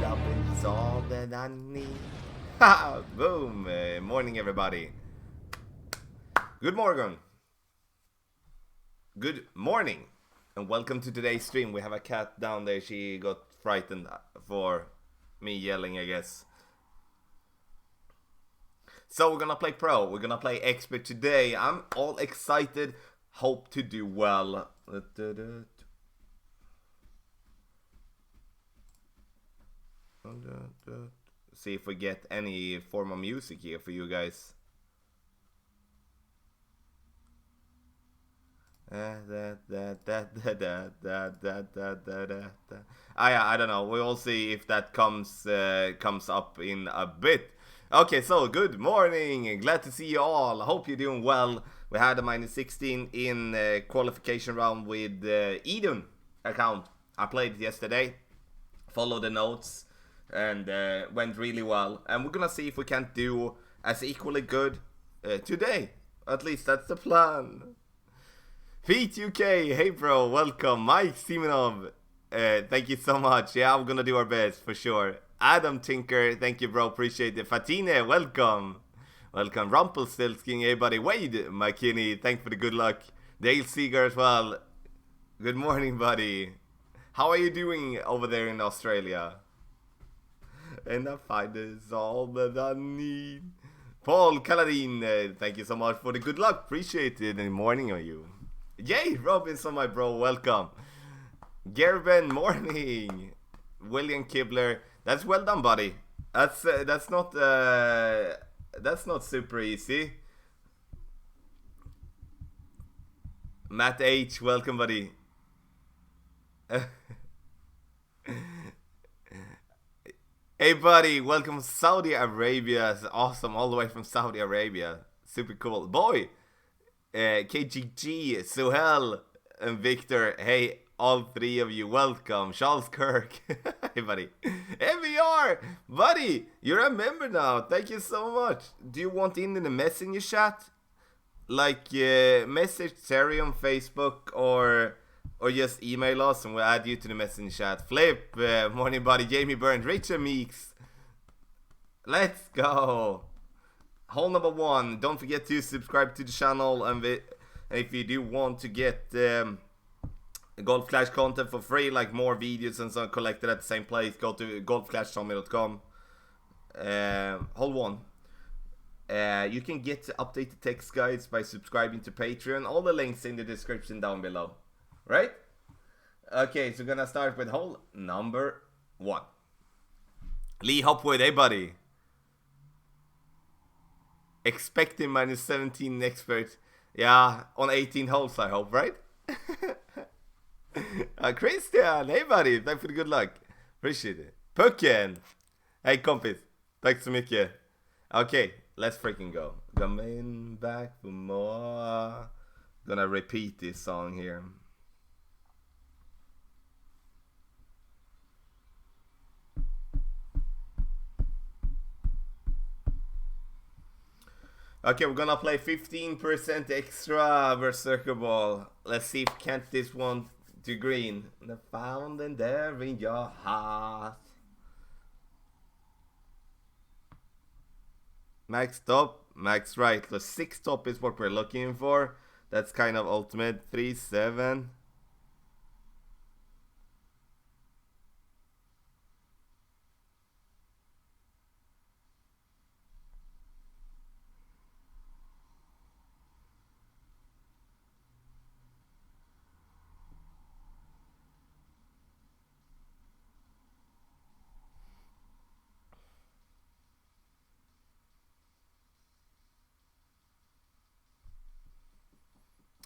Love is all that I need. Ha! Boom! Morning, everybody. Good morning. Good morning. And welcome to today's stream. We have a cat down there. She got frightened for me yelling, I guess. So we're gonna play pro. We're gonna play expert today. I'm all excited. Hope to do well. See if we get any form of music here for you guys. I don't know. We will see if that comes up in a bit. Okay, so good morning. Glad to see you all. Hope you're doing well. We had a -16 in qualification round with Eden account. I played it yesterday. Followed the notes and went really well. And we're gonna see if we can't do as equally good today. At least that's the plan. Pete UK, hey bro, welcome. Mike Simonov, thank you so much. Yeah, I'm gonna do our best for sure. Adam Tinker, thank you bro, appreciate it. Fatine, welcome. Welcome. Rumpelstiltskin, hey buddy. Wade McKinney, thanks for the good luck. Dale Seeger as well. Good morning, buddy. How are you doing over there in Australia? And I find is all that I need. Paul Kaladin, thank you so much for the good luck. Appreciate it. Good morning on you. Yay, Robinson, my bro, welcome. Gerben, morning. William Kibler, that's well done, buddy. That's not super easy. Matt H, welcome, buddy. Hey, buddy, welcome to Saudi Arabia. It's awesome, all the way from Saudi Arabia. Super cool, boy. KGG, Suhel, and Victor. Hey, all three of you, welcome. Charles Kirk. Hey, buddy. MVR, buddy, you're a member now. Thank you so much. Do you want in the messenger chat? Like, message Terry on Facebook or just email us and we'll add you to the messenger chat. Flip, morning, buddy. Jamie Burns, Richard Meeks. Let's go. Hole number 1, don't forget to subscribe to the channel, and if you do want to get Golf Clash content for free, like more videos and so collected at the same place, go to golfclashtommy.com. Hole 1. You can get updated text guides by subscribing to Patreon. All the links in the description down below. Right? Okay, so we're gonna start with hole number 1. Lee Hopwood, hey buddy. Expecting -17 expert. Yeah, on 18 holes, I hope, right? Christian, hey buddy, thanks for the good luck. Appreciate it. Pucken, hey kompis, tack så mycket. Okay, let's freaking go. Coming back for more. Gonna repeat this song here. Okay, we're gonna play 15% extra Berserker Ball. Let's see if can't this one to green. The found in there in your heart. Max top, max right. The 6 top is what we're looking for. That's kind of ultimate. 3-7.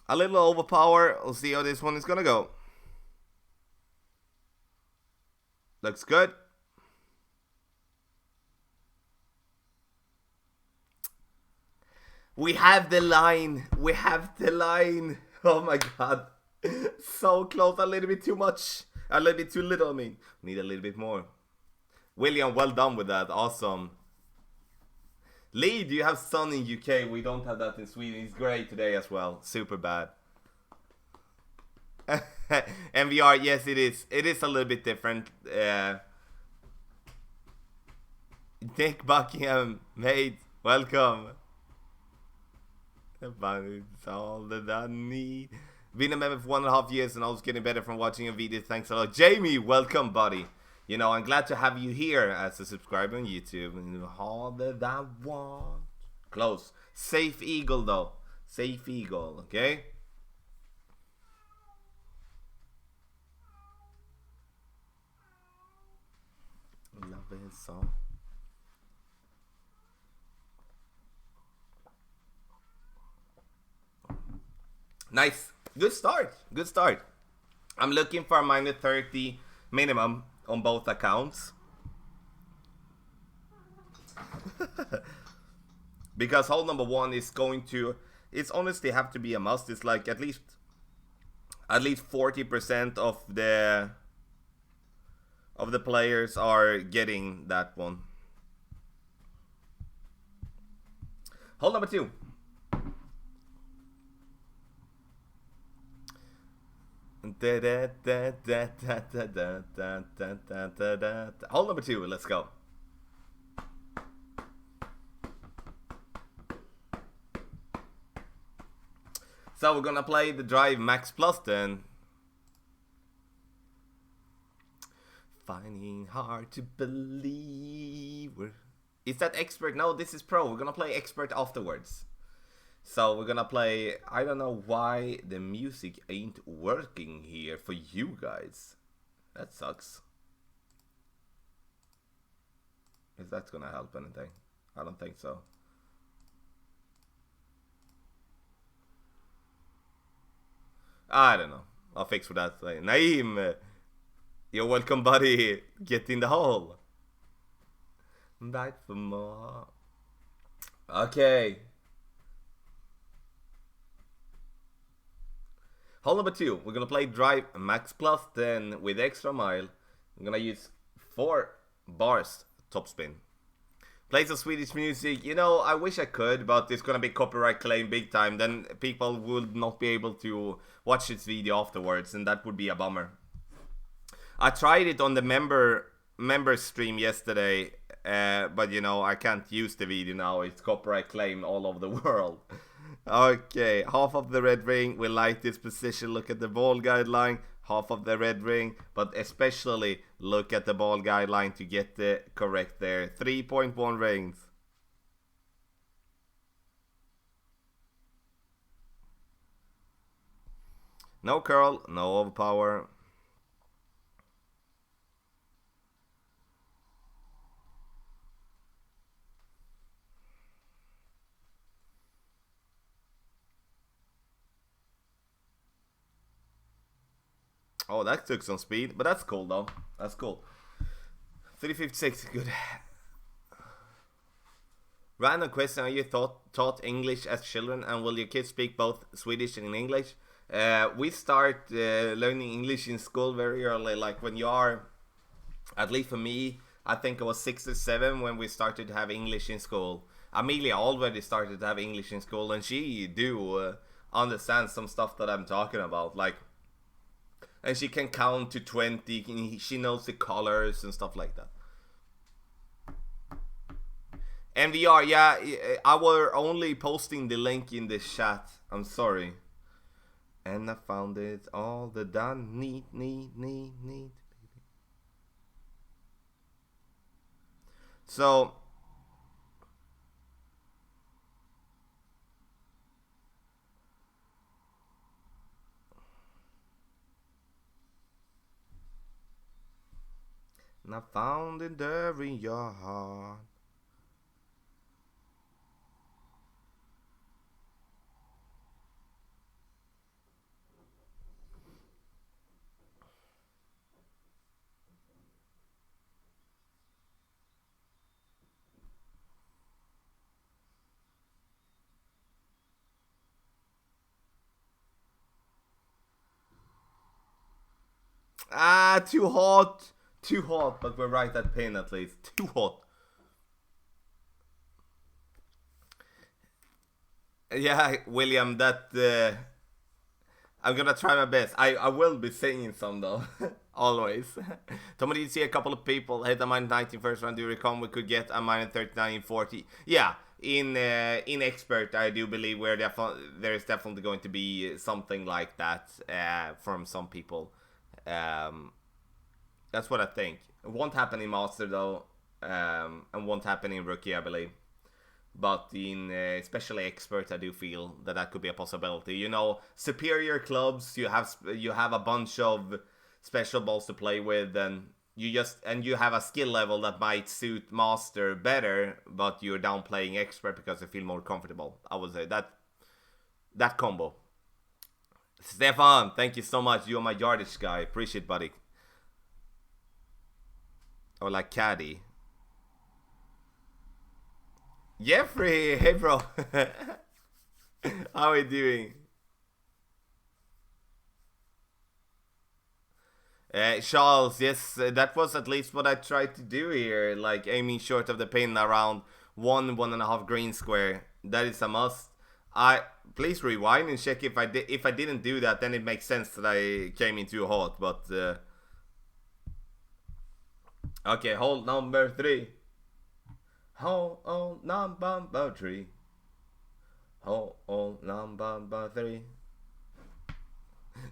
A little overpower. We'll see how this one is gonna go. Looks good. We have the line. We have the line. Oh my god. So close. A little bit too much. A little bit too little, I mean. Need a little bit more. William, well done with that. Awesome. Lee, do you have sun in UK? We don't have that in Sweden. It's grey today as well. Super bad. MVR, yes it is. It is a little bit different. Nick Buckingham, mate, welcome. It's all that I need. Been a member for 1.5 years and I was getting better from watching your videos. Thanks a lot. Jamie, welcome, buddy. You know, I'm glad to have you here as a subscriber on YouTube. All that I want. Close. Safe Eagle, though. Safe Eagle, okay? Love it so. Nice. Good start. Good start. I'm looking for a minus 30 minimum on both accounts. Because hole number 1 is going to... It's honestly have to be a must. It's like at least 40% of the players are getting that one. Hole number 2. Hole number 2, let's go. So we're gonna play the drive max plus then. Finding hard to believe. Is that expert? No, this is pro. We're gonna play expert afterwards. So we're gonna play... I don't know why the music ain't working here for you guys. That sucks. Is that gonna help anything? I don't think so. I don't know. I'll fix for that. Naeem! You're welcome, buddy. Get in the hole. Back for more. Okay. Hole number 2. We're gonna play drive max plus then with extra mile. I'm gonna use 4 bars topspin. Play some Swedish music. You know, I wish I could, but it's gonna be copyright claim big time. Then people will not be able to watch this video afterwards, and that would be a bummer. I tried it on the member stream yesterday, but you know, I can't use the video now. It's copyright claim all over the world. Okay, half of the red ring. We like this position. Look at the ball guideline. Half of the red ring, but especially look at the ball guideline to get the correct there. 3.1 rings. No curl, no overpower. Oh, that took some speed, but that's cool though. That's cool. 356, good. Random question: are you taught English as children, and will your kids speak both Swedish and English? We start learning English in school very early. Like when you are, at least for me, I think I was 6 or 7 when we started to have English in school. Amelia already started to have English in school, and she do understand some stuff that I'm talking about, like. And she can count to 20, she knows the colors and stuff like that. And VR, yeah, I were only posting the link in the chat. I'm sorry. And I found it all the done. Need. So... And I found it there in your heart. Ah, too hot. Too hot, but we're right at pin at least. Too hot. Yeah, William, that I'm gonna try my best. I will be singing some though. Always. Tommy, did you see a couple of people hit a minus 19 first round? Do you recall we could get a minus 39 in 40? Yeah, in expert, I do believe there is definitely going to be something like that from some people. That's what I think. It won't happen in master though, and won't happen in rookie, I believe. But in especially expert, I do feel that that could be a possibility. You know, superior clubs, you have a bunch of special balls to play with, and you have a skill level that might suit master better, but you're downplaying expert because you feel more comfortable. I would say that combo. Stefan, thank you so much. You're my yardage guy. Appreciate, buddy. Or like caddy. Jeffrey, hey bro. How are you doing? Charles, yes, that was at least what I tried to do here, like aiming short of the pin around 1.5 green square. That is a must. Please rewind and check if I didn't do that, then it makes sense that I came in too hot, but okay, hold number 3. Hold number 3. Hold number 3.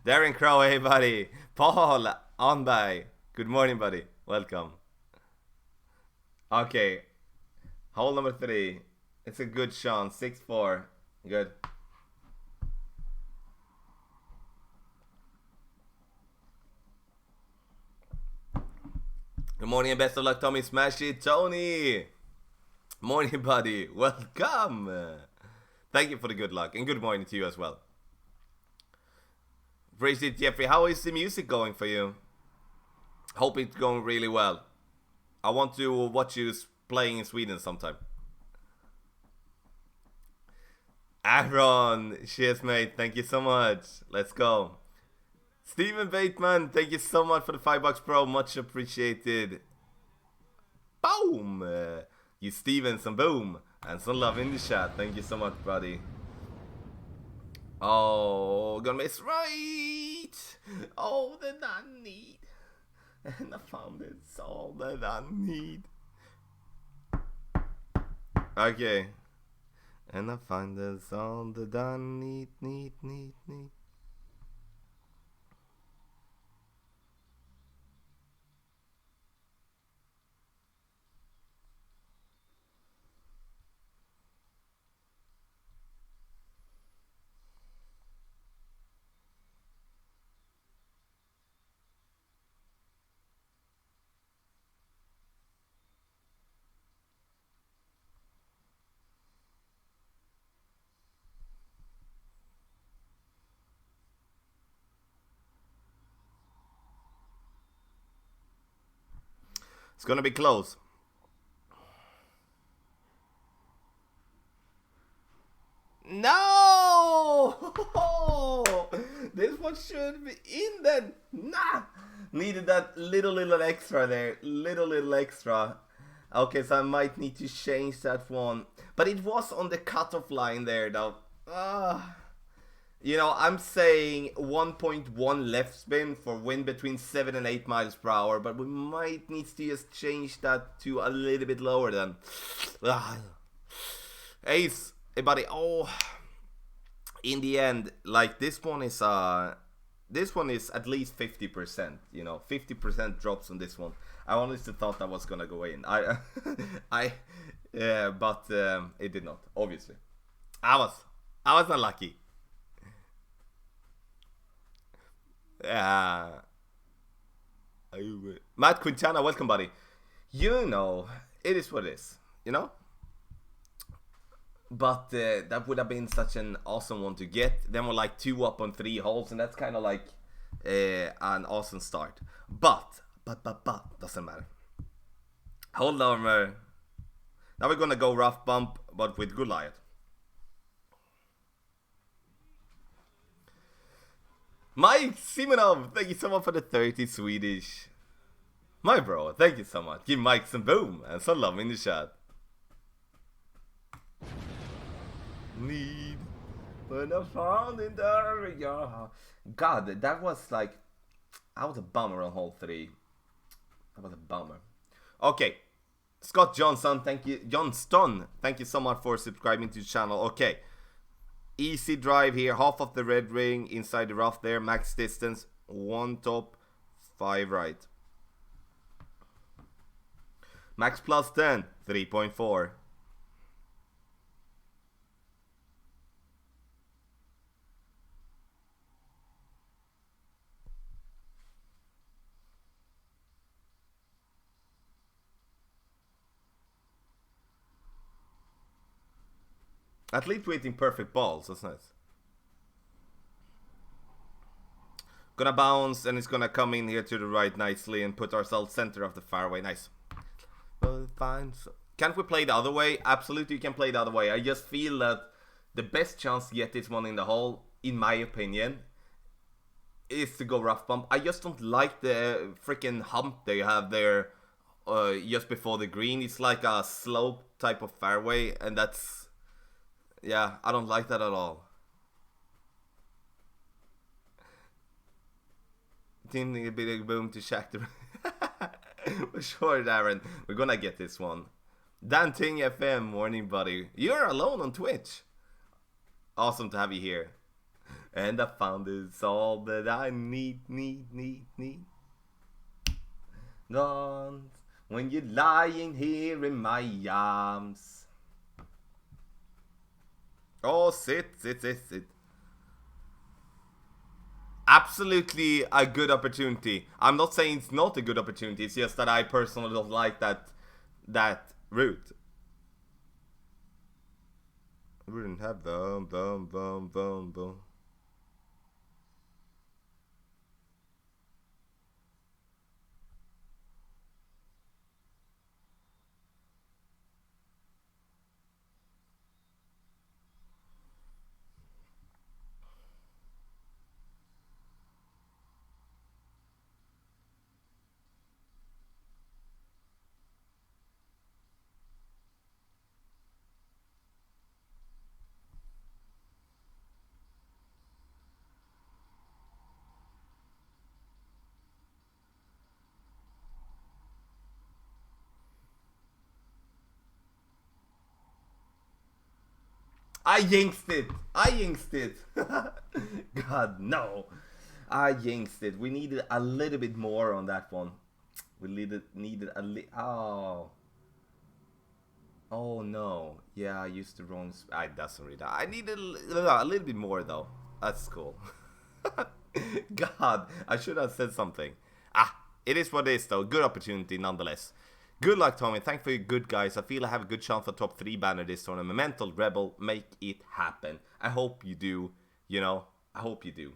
Darren Crow, hey buddy. Paul on by. Good morning, buddy. Welcome. Okay. Hole number 3. It's a good shot. 6-4. Good. Good morning and best of luck, Tommy. Smash it, Tony. Morning, buddy. Welcome. Thank you for the good luck. And good morning to you as well. Appreciate it, Jeffrey. How is the music going for you? Hope it's going really well. I want to watch you playing in Sweden sometime. Aaron, cheers mate, thank you so much. Let's go. Steven Bateman, thank you so much for the $5 bro, much appreciated. Boom! You Steven, some boom. And some love in the chat, thank you so much buddy. Oh, gonna miss right. All that I need. And I found it's all that I need. Okay. And I find it's all that I need. It's gonna be close. No! This one should be in then. Nah! Needed that little extra there. Little extra. Okay, so I might need to change that one. But it was on the cutoff line there though. You know, I'm saying 1.1 left spin for wind between 7 and 8 miles per hour, but we might need to just change that to a little bit lower then. Ace, hey buddy, oh, in the end, like this one is at least 50%, you know, 50% drops on this one. I honestly thought that was gonna go in. But it did not, obviously. I was not lucky. Matt Quintana, welcome buddy. You know, it is what it is, you know? But that would have been such an awesome one to get. Then we're like 2 up on 3 holes, and that's kind of like an awesome start. But, doesn't matter. Hold on, now we're gonna go rough bump, but with Goliath. Mike Simonov, thank you so much for the 30 Swedish. My bro, thank you so much. Give Mike some boom and some love in the chat. Need When I found in the area. God, that was like... I was a bummer on hole 3. That was a bummer. Okay. Scott Johnson, thank you. Johnston, thank you so much for subscribing to the channel. Okay. Easy drive here. Half of the red ring inside the rough there. Max distance. 1 top. 5 right. Max plus 10. 3.4. At least we're hitting perfect balls. That's nice. Gonna bounce and it's gonna come in here to the right nicely and put ourselves center of the fairway. Nice. Well, fine. Can't we play the other way? Absolutely, you can play the other way. I just feel that the best chance to get this one in the hole, in my opinion, is to go rough bump. I just don't like the freaking hump they have there just before the green. It's like a slope type of fairway, and that's... Yeah, I don't like that at all. Didn't a bit of boom to Shaq the... For sure, Darren. We're gonna get this one. Danting FM, morning buddy. You're alone on Twitch. Awesome to have you here. And I found it's all that I need. Gone when you're lying here in my arms. Oh, sit. Absolutely a good opportunity. I'm not saying it's not a good opportunity. It's just that I personally don't like that route. I wouldn't have boom. I jinxed it. God, no. I jinxed it. We needed a little bit more on that one. We needed a little... Oh, no. Yeah, I used the wrong... It doesn't really... I needed a little bit more, though. That's cool. God, I should have said something. It is what it is, though. Good opportunity, nonetheless. Good luck, Tommy. Thank for you, good guys. I feel I have a good chance for top 3 banner this tournament. Mental Rebel, make it happen. I hope you do. You know, I hope you do.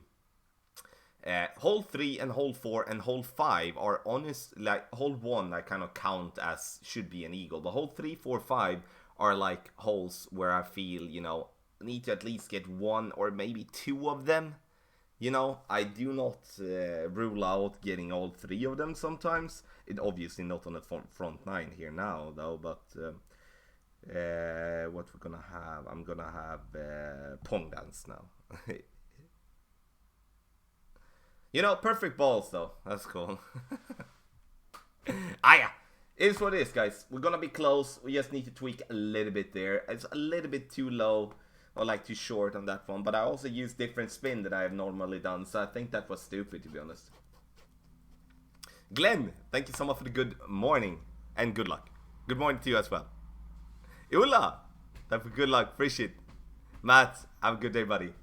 Hole 3 and hole 4 and hole 5 are honest. Like hole 1, I kind of count as should be an eagle. But hole 3, 4, 5 are like holes where I feel, you know, need to at least get 1 or maybe 2 of them. You know, I do not rule out getting all 3 of them sometimes. It obviously not on the front 9 here now, though. But what we're gonna have? I'm gonna have Pong Dance now. You know, perfect balls though. That's cool. Yeah. It is what it is, guys. We're gonna be close. We just need to tweak a little bit there. It's a little bit too low. Or like too short on that one, but I also use different spin that I have normally done, so I think that was stupid, to be honest. Glenn, thank you so much for the good morning and good luck. Good morning to you as well. Ulla, thank you for good luck, appreciate it. Matt, have a good day, buddy.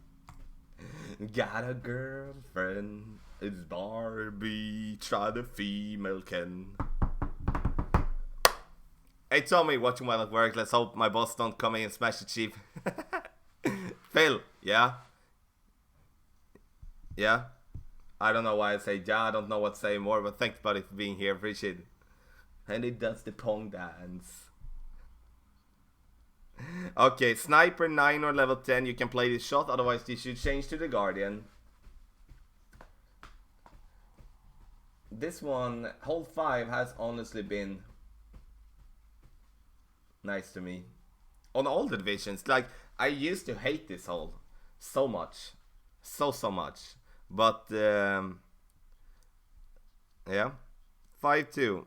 Got a girlfriend, it's Barbie, try the female Ken. Hey Tommy, watching while at work, let's hope my boss don't come in and smash the chief. Phil, yeah? Yeah? I don't know why I say yeah, I don't know what to say more, but thanks buddy for being here, appreciate it. And it does the Pong Dance. Okay, Sniper 9 or level 10, you can play this shot, otherwise you should change to the Guardian. This one, hole 5 has honestly been nice to me. On all the divisions, like, I used to hate this hole. so much, so much. But yeah, 5-2.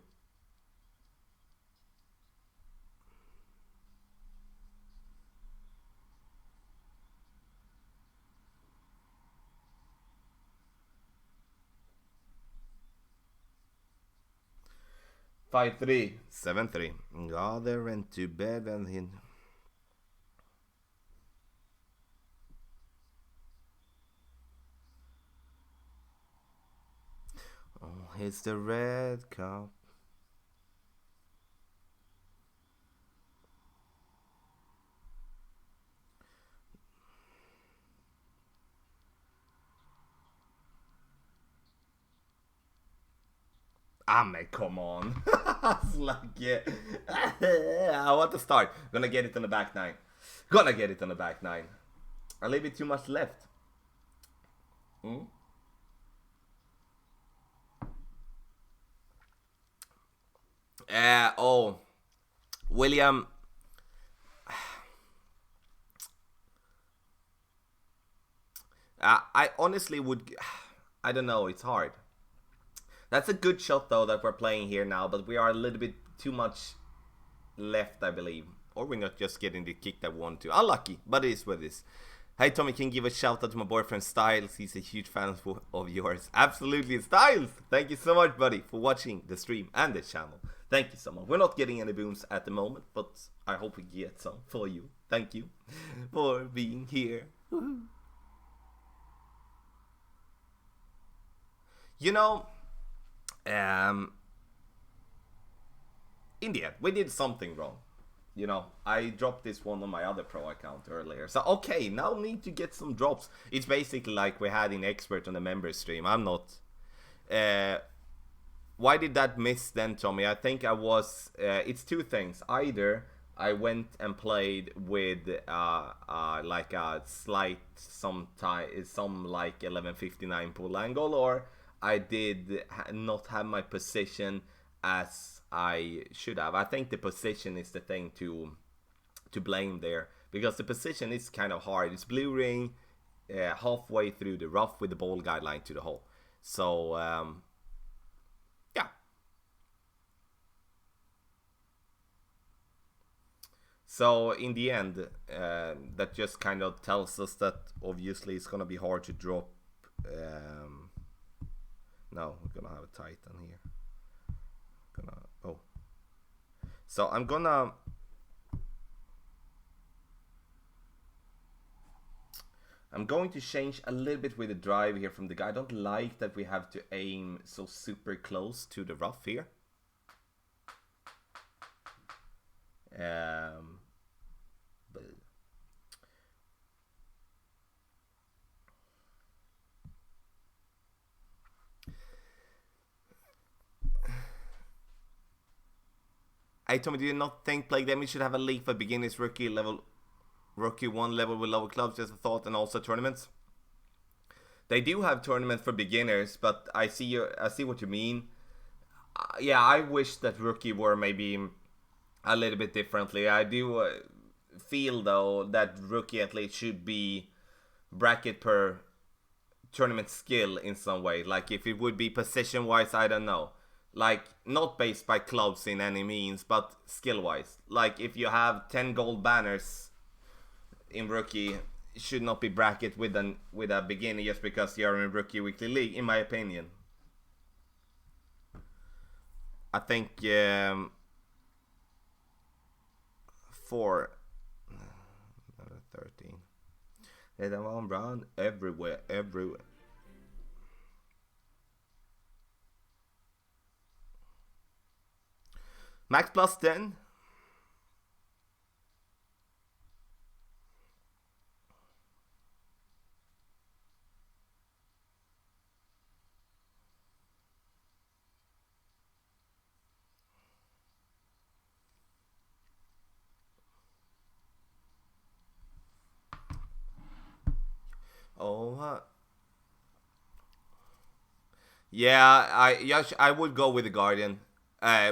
Five three, 7-3. Got there went to bed and he. Oh, here's the red cup. Ah, man, come on. It's like, yeah. I want to start. Gonna get it on the back nine. Gonna get it on the back nine. A little bit too much left. Hmm? Oh, William. I honestly would. I don't know. It's hard. That's a good shot though that we're playing here now, but we are a little bit too much left, I believe. Or we're not just getting the kick that we want to. Unlucky, but it is what it is. Hey Tommy, can you give a shout out to my boyfriend Styles? He's a huge fan of yours. Absolutely, Styles! Thank you so much, buddy, for watching the stream and the channel. Thank you so much. We're not getting any booms at the moment, but I hope we get some for you. Thank you for being here. You know, in the end, we did something wrong. You know, I dropped this one on my other pro account earlier. So, okay, now need to get some drops. It's basically like we had in Expert on the member stream. I'm not... why did that miss then, Tommy? I think I was... it's two things. Either I went and played with like a slight some like 11:59 pull angle, or I did not have my position as I should have. I think the position is the thing to blame there, because the position is kind of hard. It's blue ring halfway through the rough with the ball guideline to the hole. So yeah. So in the end, that just kind of tells us that obviously it's gonna be hard to drop. No, we're gonna have a Titan here. So I'm going to change a little bit with the drive here from the guy. I don't like that we have to aim so super close to the rough here. But hey Tommy, do you not think Plague Damage should have a league for beginners, rookie 1 level with lower clubs? Just a thought, and also tournaments. They do have tournaments for beginners, but I see what you mean. Yeah, I wish that rookie were maybe a little bit differently. I do feel though that rookie at least should be bracket per tournament skill in some way. Like if it would be position wise, I don't know. Like, not based by clubs in any means, but skill-wise. Like, if you have 10 gold banners in Rookie, it should not be bracket with a beginner just because you're in Rookie Weekly League, in my opinion. I think, 4... 13. They don't want brown everywhere. Max plus 10. Oh, yeah, I would go with the Guardian.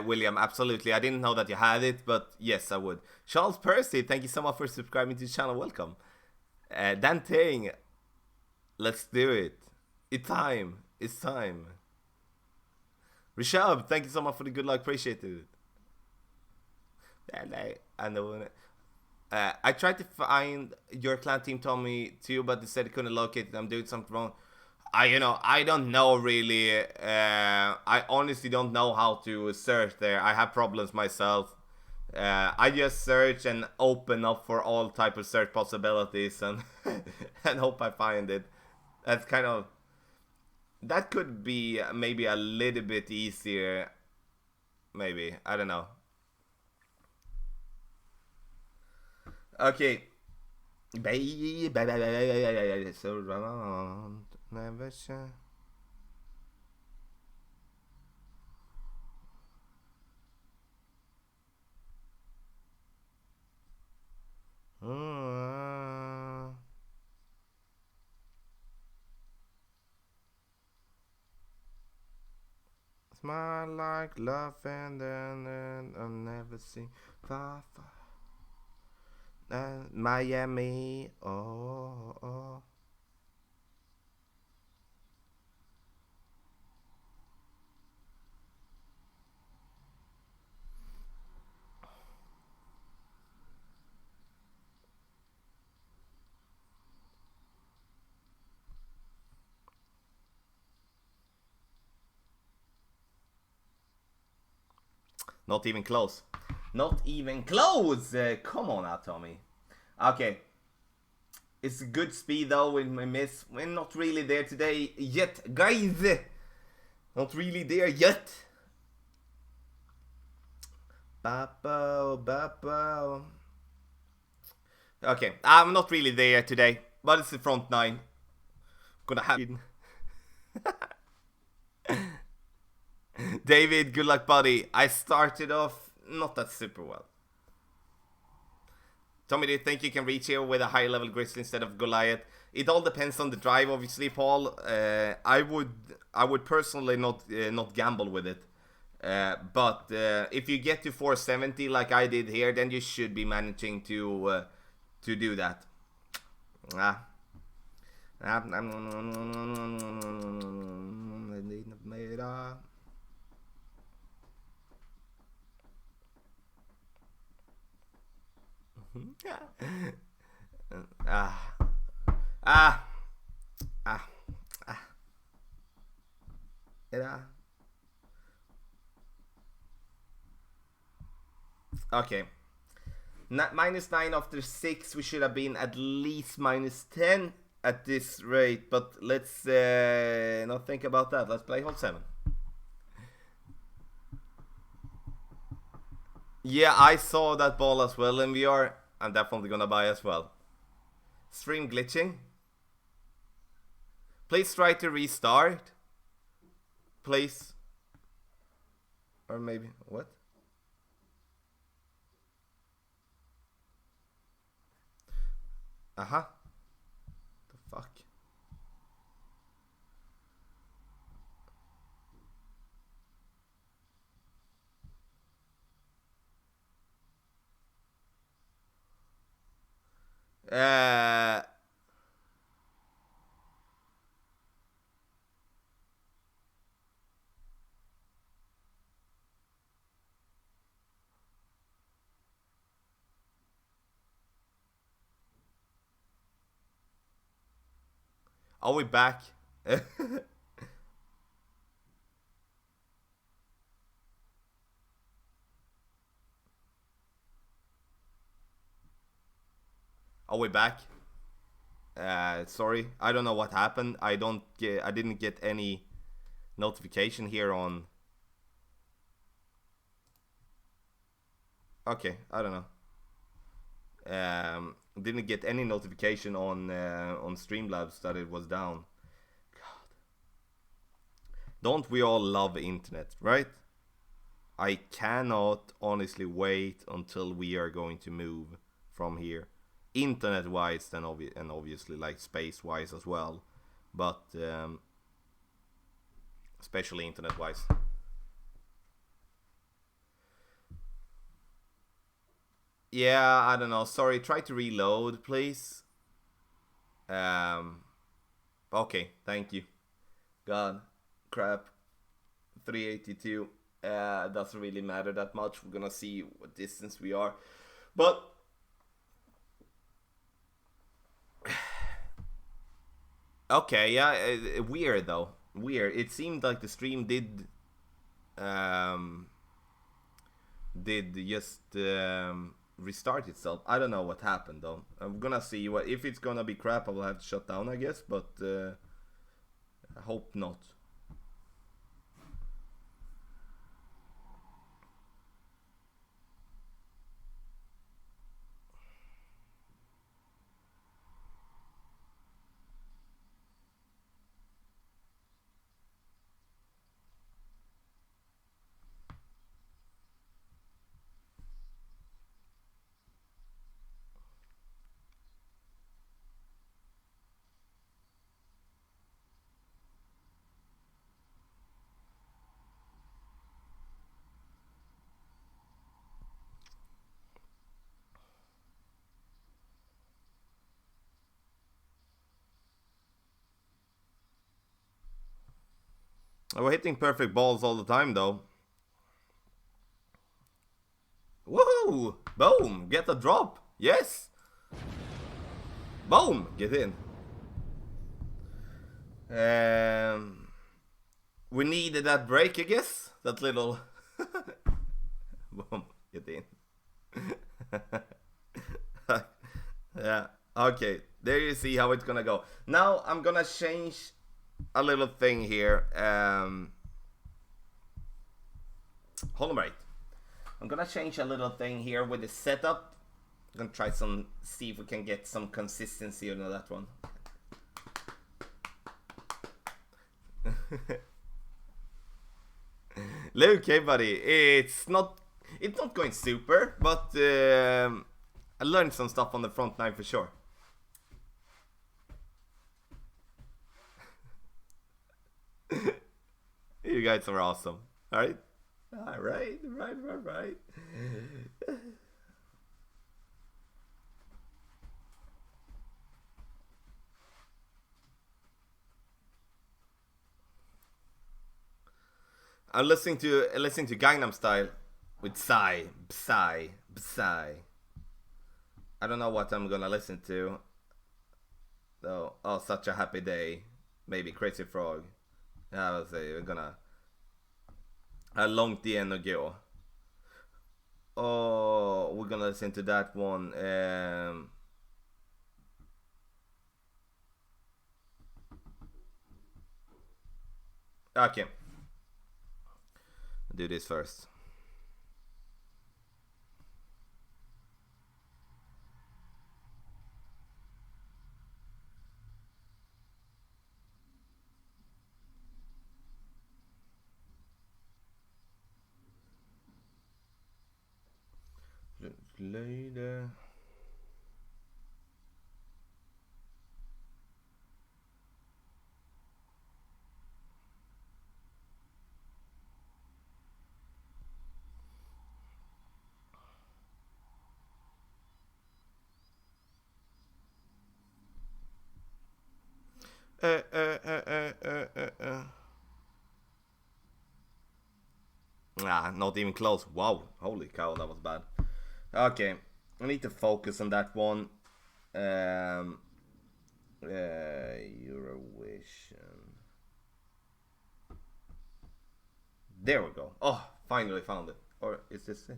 William, absolutely. I didn't know that you had it, but yes, I would. Charles Percy, thank you so much for subscribing to the channel. Welcome. Danting, let's do it. It's time. It's time. Rishabh, thank you so much for the good luck. Appreciate it. I know. I tried to find your clan team, Tommy, too, but they said they couldn't locate it. I'm doing something wrong. I don't know really. I honestly don't know how to search there. I have problems myself. I just search and open up for all type of search possibilities and and hope I find it. That's kind of, that could be maybe a little bit easier. Maybe, I don't know. Okay. Baby, so round, never sure. Smile like love and then I'll never see far, far. Miami, oh, oh. Not even close. Not even close! Come on now, Tommy. Okay. It's good speed though with my miss. We're not really there today yet, guys. Not really there yet. Bapo, bapo. Okay, I'm not really there today, but it's the front nine. Gonna have. David, good luck, buddy. I started off not that super well. Tommy, do you think you can reach here with a higher level Grizzly instead of Goliath? It all depends on the drive, obviously, Paul. I would personally not gamble with it. But if you get to 470 like I did here, then you should be managing to do that. Ah. Ah. Ah. Ah. Ah. Yeah. Okay. -9 after 6. We should have been at least -10 at this rate. But let's not think about that. Let's play hole 7. Yeah, I saw that ball as well in VR. I'm definitely gonna buy as well. Stream glitching. Please try to restart. Please. Or maybe, what? Uh-huh. The fuck? Are we back? Are we back? Sorry, I don't know what happened. I didn't get any notification here on. Okay, I don't know. Didn't get any notification on Streamlabs that it was down. God. Don't we all love internet, right? I cannot honestly wait until we are going to move from here, internet wise, then and obviously like space wise as well, but especially internet wise. Yeah, I don't know. Sorry, try to reload, please. Okay, thank you. God, crap. 382. Doesn't really matter that much. We're gonna see what distance we are. But okay, yeah, weird though. Weird. It seemed like the stream um did just restart itself. I don't know what happened though. I'm gonna see what if it's gonna be crap. I will have to shut down, I guess. But I hope not. We're hitting perfect balls all the time though. Woohoo! Boom! Get a drop! Yes! Boom! Get in. We needed that break, I guess. That little... Boom! Get in. Yeah. Okay. There you see how it's gonna go. Now I'm gonna change a little thing here. Hold on, right. I'm gonna change a little thing here with the setup. I'm gonna try see if we can get some consistency on that one. Luke, hey buddy, it's not going super, but I learned some stuff on the front nine for sure. You guys are awesome. Alright? Alright. I'm listening to Gangnam Style with Psy. I don't know what I'm gonna listen to. Though, oh, such a happy day. Maybe Crazy Frog. I will say we're gonna. Långt igen att gå. Oh, we're gonna listen to that one. Okay. I'll do this first. Later. Not even close. Wow, holy cow, that was bad. Okay, I need to focus on that one. Eurovision. There we go. Oh, finally found it. Or is this it?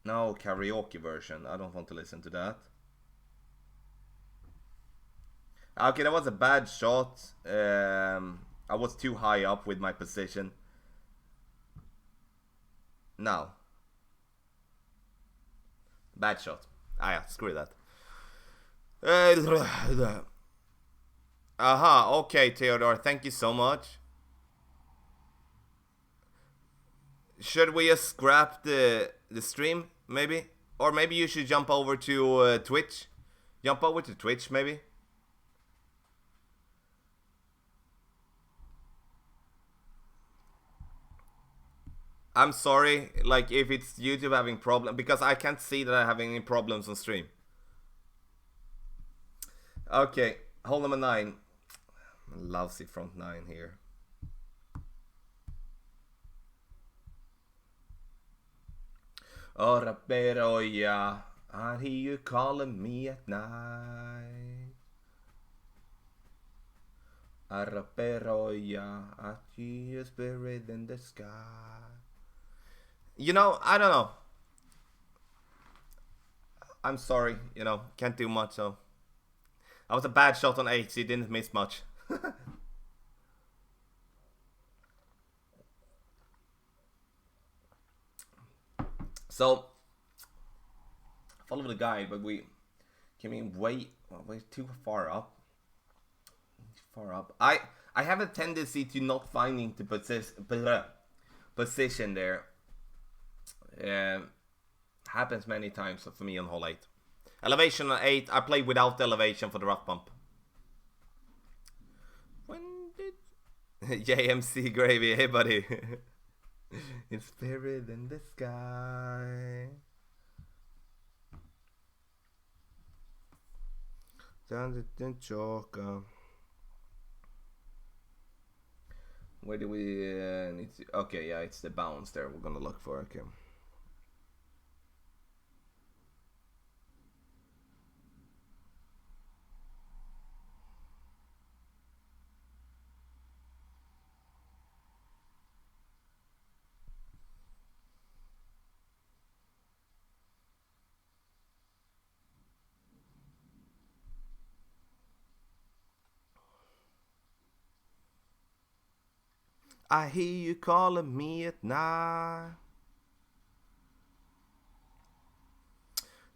No, karaoke version. I don't want to listen to that. Okay, that was a bad shot. I was too high up with my position. Now. Bad shot. Ah yeah, screw that. Aha, okay, Theodore, thank you so much. Should we just scrap the stream, maybe? Or maybe you should jump over to Twitch. Jump over to Twitch, maybe? I'm sorry, like if it's YouTube having problem, because I can't see that I have any problems on stream. Okay, hold number 9. Lousy front 9 here. Ora pero yeah, I hear you calling me at night. Ora pero yeah, I see your spirit in the sky. You know, I don't know. I'm sorry, you know, can't do much, so. I was a bad shot on 8, so you didn't miss much. So, follow the guide, but we came in way too far up. I have a tendency to not finding the position there. Happens many times for me on hole 8. Elevation on 8, I play without the elevation for the rough bump. When did JMC Gravy, hey buddy. It's spirit in the sky. Down the chalk. Where do we need to? Okay, yeah, it's the bounce there. We're gonna look for. Okay. I hear you calling me at night.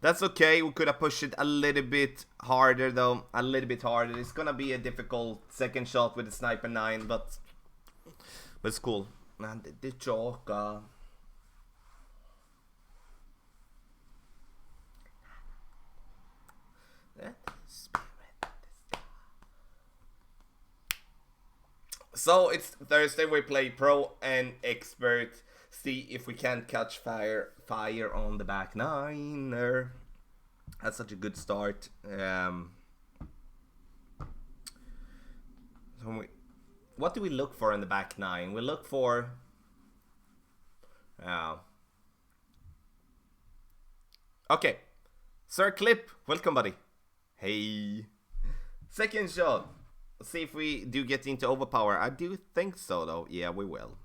That's okay. We could have pushed it a little bit harder, though. A little bit harder. It's gonna be a difficult second shot with the sniper 9, but it's cool. Man, the joker. So it's Thursday. We play pro and expert. See if we can catch fire on the back 9er. That's such a good start. What do we look for in the back 9? We look for. Okay, Sir Clip, welcome, buddy. Hey, second shot. Let's see if we do get into overpower. I do think so, though. Yeah, we will.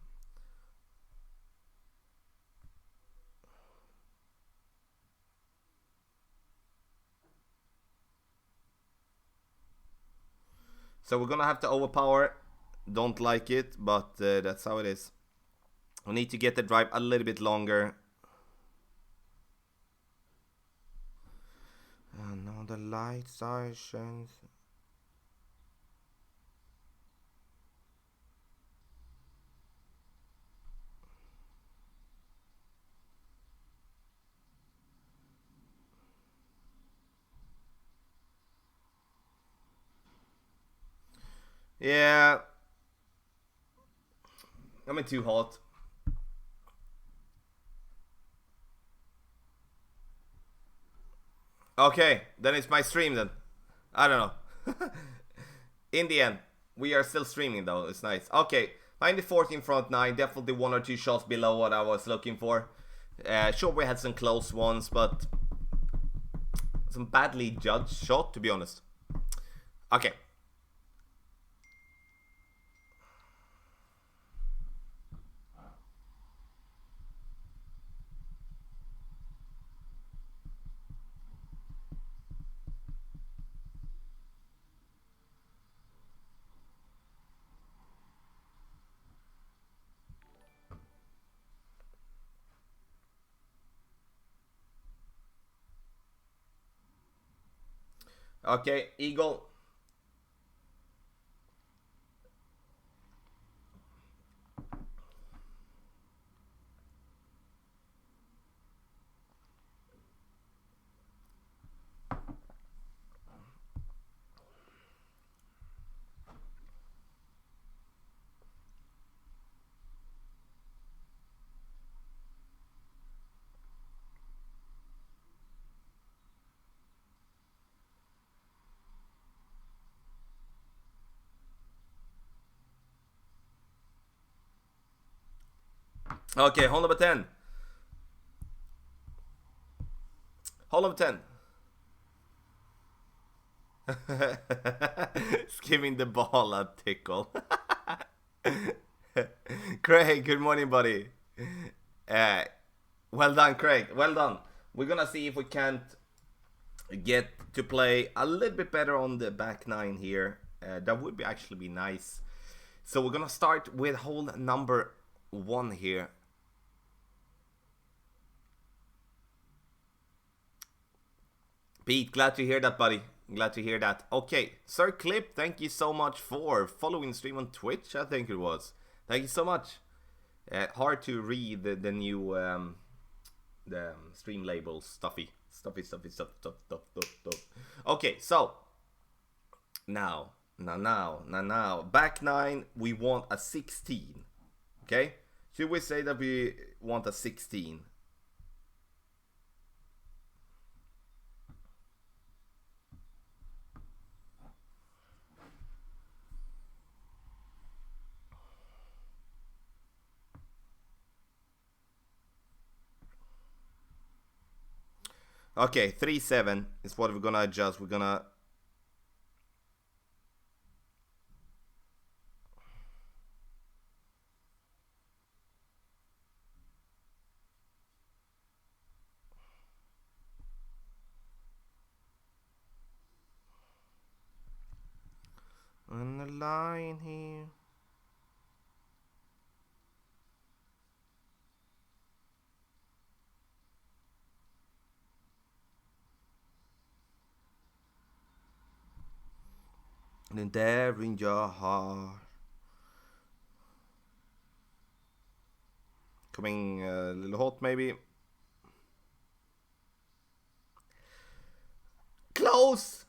So we're gonna have to overpower. Don't like it, but that's how it is. We need to get the drive a little bit longer. And now the lights are shining. Yeah. I'm too hot. Okay, then it's my stream then. I don't know. In the end, we are still streaming though. It's nice. Okay, 90-14 front 9. Definitely 1 or 2 shots below what I was looking for. Sure, we had some close ones, but some badly judged shot, to be honest. Okay. Okay, Eagle. Okay, hole number 10. Hole number 10. It's giving the ball a tickle. Craig, good morning, buddy. Uh, well done, Craig. Well done. We're gonna see if we can't get to play a little bit better on the back nine here. That would actually be nice. So we're gonna start with hole number 1 here. Pete, glad to hear that, buddy. Glad to hear that. Okay, Sir Clip, thank you so much for following stream on Twitch, I think it was. Thank you so much. Hard to read the new the stream labels. Stuffy. Okay, so now. Back 9, we want a 16. Okay? Should we say that we want a 16? Okay, 3-7 is what we're gonna adjust. We're gonna on the line here. And there in your heart. Coming a little hot, maybe. Close!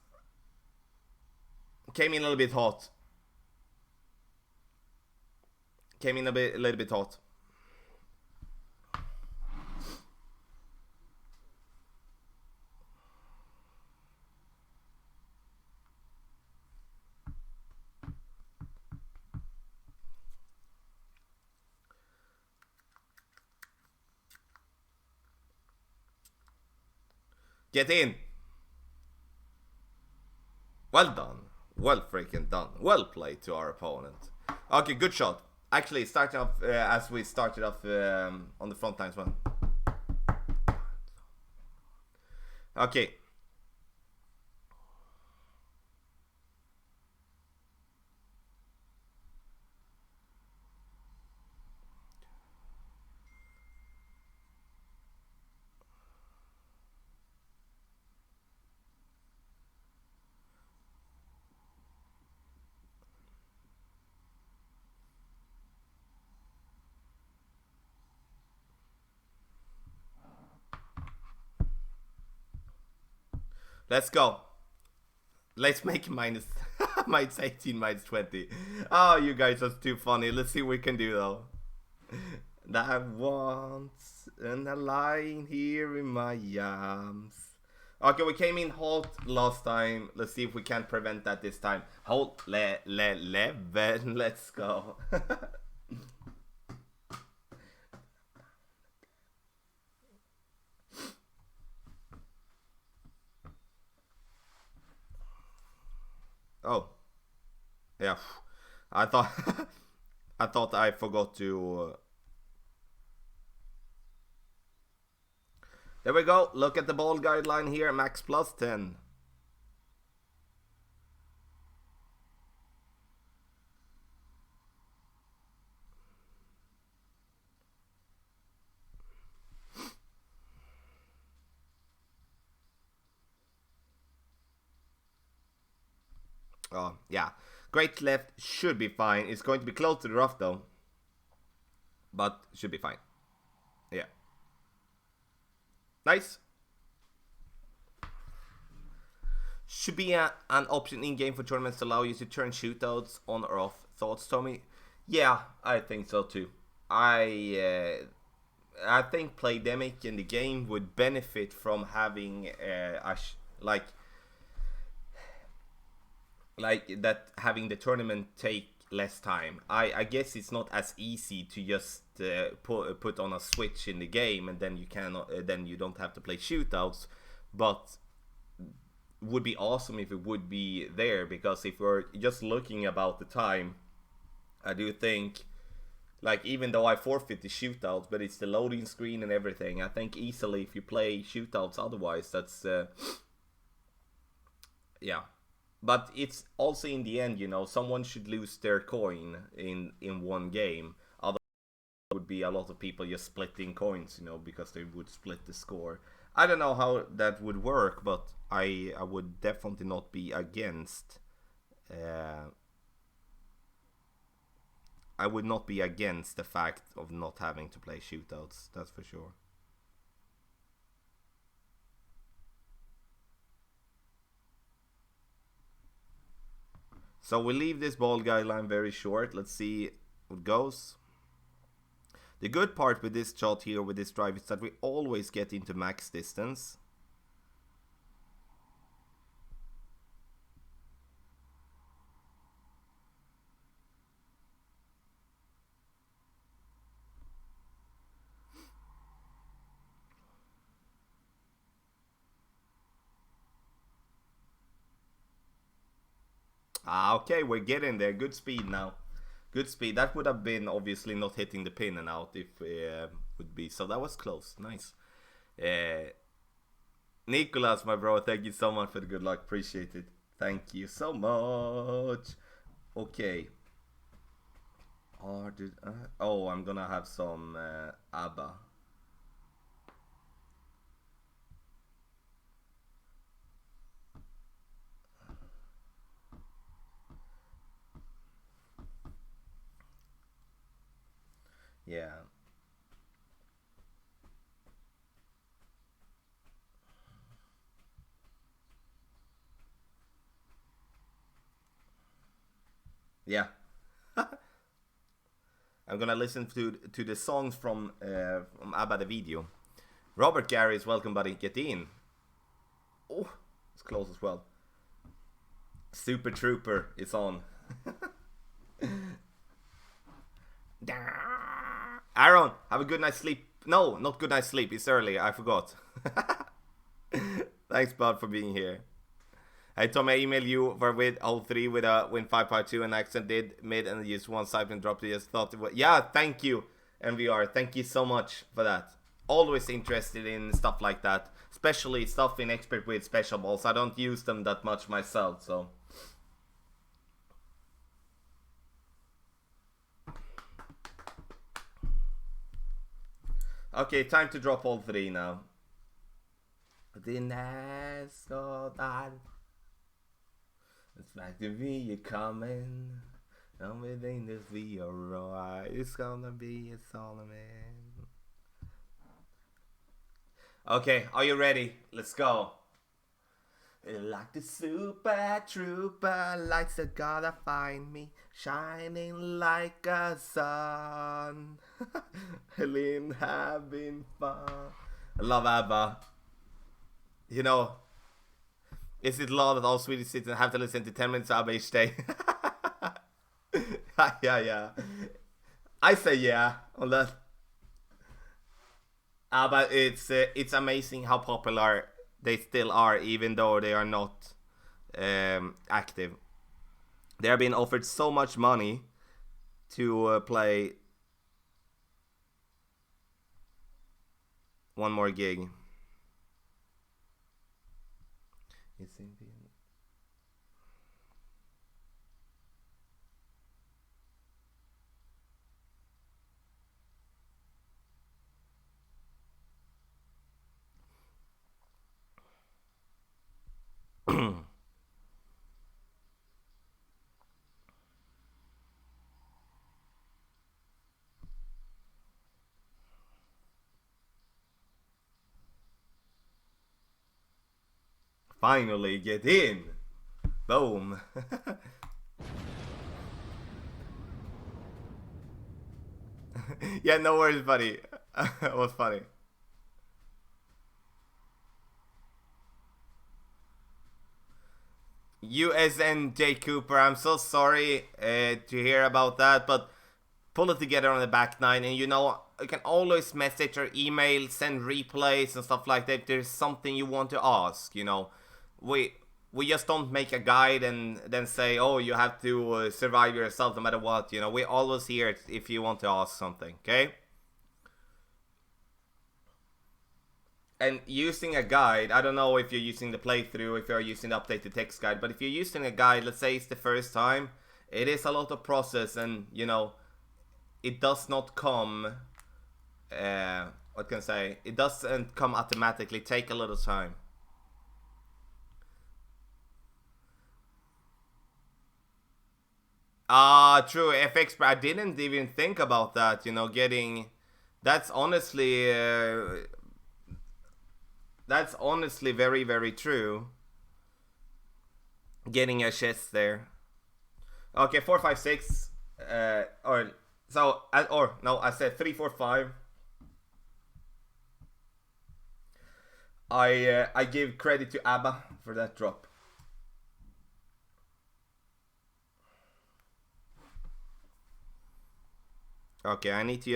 Came in a little bit hot. Came in a little bit hot. Get in. Well done. Well freaking done. Well played to our opponent. Okay, good shot. Actually, starting off as we started off on the front line as well. Okay. Let's go. Let's make minus 18, minus 20. Oh, you guys are too funny. Let's see what we can do though. That once and a line here in my arms. Okay, we came in hot last time. Let's see if we can prevent that this time. Hold 11. Let's go. Oh, yeah. I thought I forgot to. There we go. Look at the ball guideline here. Max plus 10. Oh, yeah. Great left should be fine. It's going to be close to the rough though. But should be fine. Yeah. Nice. Should be an option in game for tournaments to allow you to turn shootouts on or off. Thoughts, Tommy? Yeah, I think so too. I think Playdemic in the game would benefit from having like that, having the tournament take less time. I guess it's not as easy to just put on a switch in the game and then you cannot then you don't have to play shootouts, but would be awesome if it would be there, because if we're just looking about the time, I do think, like, even though I forfeit the shootouts, but it's the loading screen and everything, I think easily if you play shootouts otherwise, that's yeah. But it's also, in the end, you know, someone should lose their coin in one game. Otherwise, there would be a lot of people just splitting coins, you know, because they would split the score. I don't know how that would work, but I would definitely not be against. I would not be against the fact of not having to play shootouts. That's for sure. So we leave this ball guideline very short. Let's see what goes. The good part with this shot here, with this drive, is that we always get into max distance. Okay, we're getting there. Good speed now. Good speed. That would have been obviously not hitting the pin and out if would be. So that was close. Nice. Nicholas, my bro, thank you so much for the good luck. Appreciate it. Thank you so much. Okay. Oh, I'm gonna have some ABBA. Yeah. Yeah. I'm gonna listen to the songs from ABBA the video. Robert Gary is welcome, buddy. Get in. Oh, it's close as well. Super Trooper is on. Aaron, have a good night's sleep. No, not good night's sleep. It's early. I forgot. Thanks, bud, for being here. Hey, Tom, I emailed you for with 03 with a win 5.2 and accent did mid and just one side and dropped it. Just thought it was. Yeah, thank you, MVR. Thank you so much for that. Always interested in stuff like that, especially stuff in expert with special balls. I don't use them that much myself, so. Okay, time to drop all three now. Didn't ask all that. It's back to me, you're coming. Everything this be alright. It's gonna be a Solomon. Okay, are you ready? Let's go. Like the super trooper, lights that gotta find me, shining like a sun. Helen having fun. I love ABBA. You know, is it law that all Swedish citizens have to listen to 10 minutes of ABBA each day? Yeah. I say yeah on that. But it's amazing how popular they still are, even though they are not active. They are being offered so much money to play one more gig. It's in the Finally get in. Boom. Yeah, no worries, buddy. It was funny. USNJ Cooper, I'm so sorry to hear about that, but pull it together on the back nine, and you know, you can always message or email, send replays and stuff like that if there's something you want to ask, you know. We just don't make a guide and then say, oh, you have to survive yourself no matter what, you know. We're always here if you want to ask something, okay? And using a guide, I don't know if you're using the playthrough, if you're using the updated text guide, but if you're using a guide, let's say it's the first time, it is a lot of process, and, you know, it does not come, what can I say, it doesn't come automatically, take a little time. True, FX, but I didn't even think about that, you know, getting, that's honestly very, very true. Getting a chest there. Okay, 4, 5, 6. Or I said 3, 4, 5. I give credit to ABBA for that drop. Okay, I need to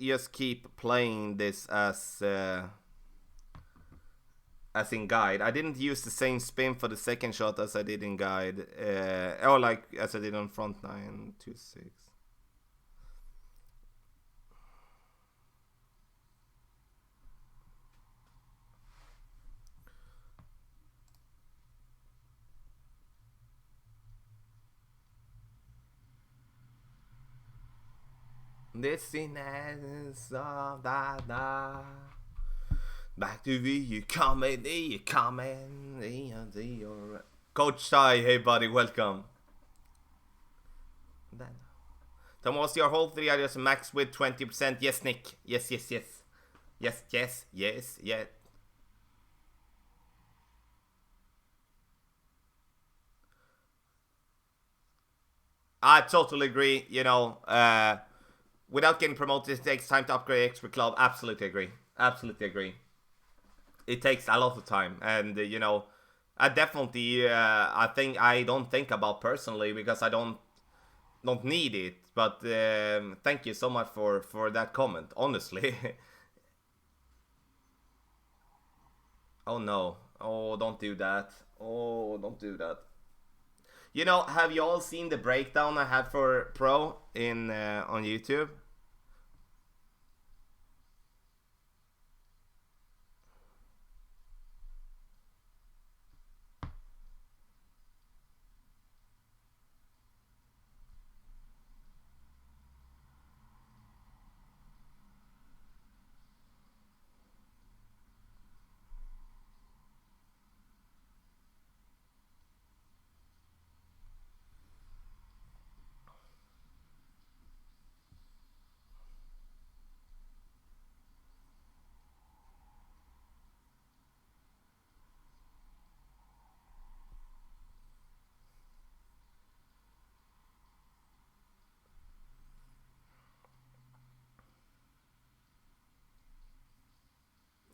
just keep playing this as in guide. I didn't use the same spin for the second shot as I did in guide, or like as I did on front 9, 2, 6. This is of da. Back to you coming. Coach Ty, hey buddy, welcome. Then Thomas, your whole 3 are just max with 20%. Yes, Nick. Yes. I totally agree, you know, without getting promoted, it takes time to upgrade extra club. Absolutely agree. It takes a lot of time, and you know, I definitely, I don't think about personally because I don't need it. But thank you so much for that comment. Honestly. Oh no! Oh, don't do that! Oh, don't do that! You know, have you all seen the breakdown I had for Pro in on YouTube?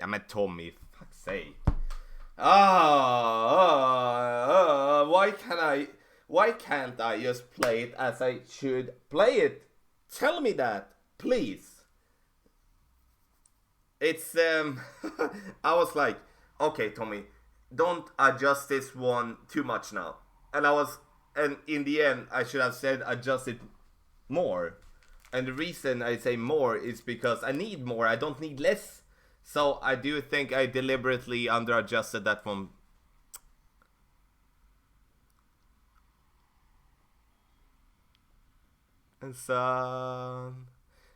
I meant Tommy, fuck's sake. Why can't I just play it as I should play it? Tell me that, please. It's I was like, okay, Tommy, don't adjust this one too much now. And in the end I should have said adjust it more. And the reason I say more is because I need more, I don't need less. So I do think I deliberately under-adjusted that one. And so,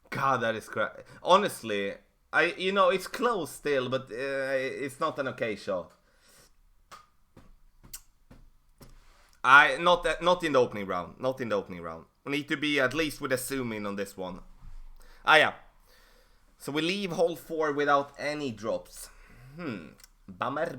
God, that is crap. Honestly, it's close still, but it's not an okay shot. Not in the opening round. We need to be at least with a zoom in on this one. Yeah. So we leave hole 4 without any drops. Bummer.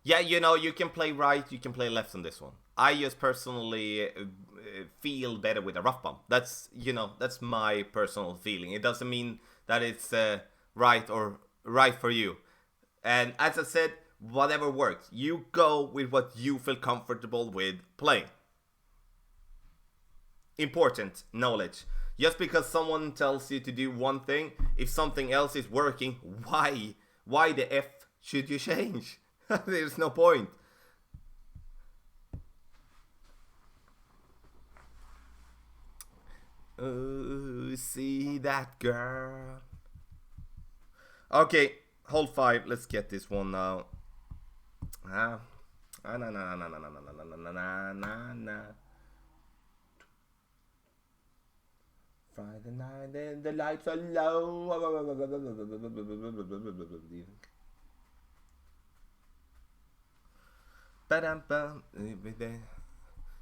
Yeah, you know, you can play right, you can play left on this one. I just personally feel better with a rough bump. That's, you know, that's my personal feeling. It doesn't mean that it's right or right for you. And as I said, whatever works. You go with what you feel comfortable with playing. Important knowledge. Just because someone tells you to do one thing, if something else is working, why? Why the F should you change? There's no point. Oh, see that girl. Okay, hold 5. Let's get this one now. Ah, na na na na na na na na na na na na. Friday night and the lights are low.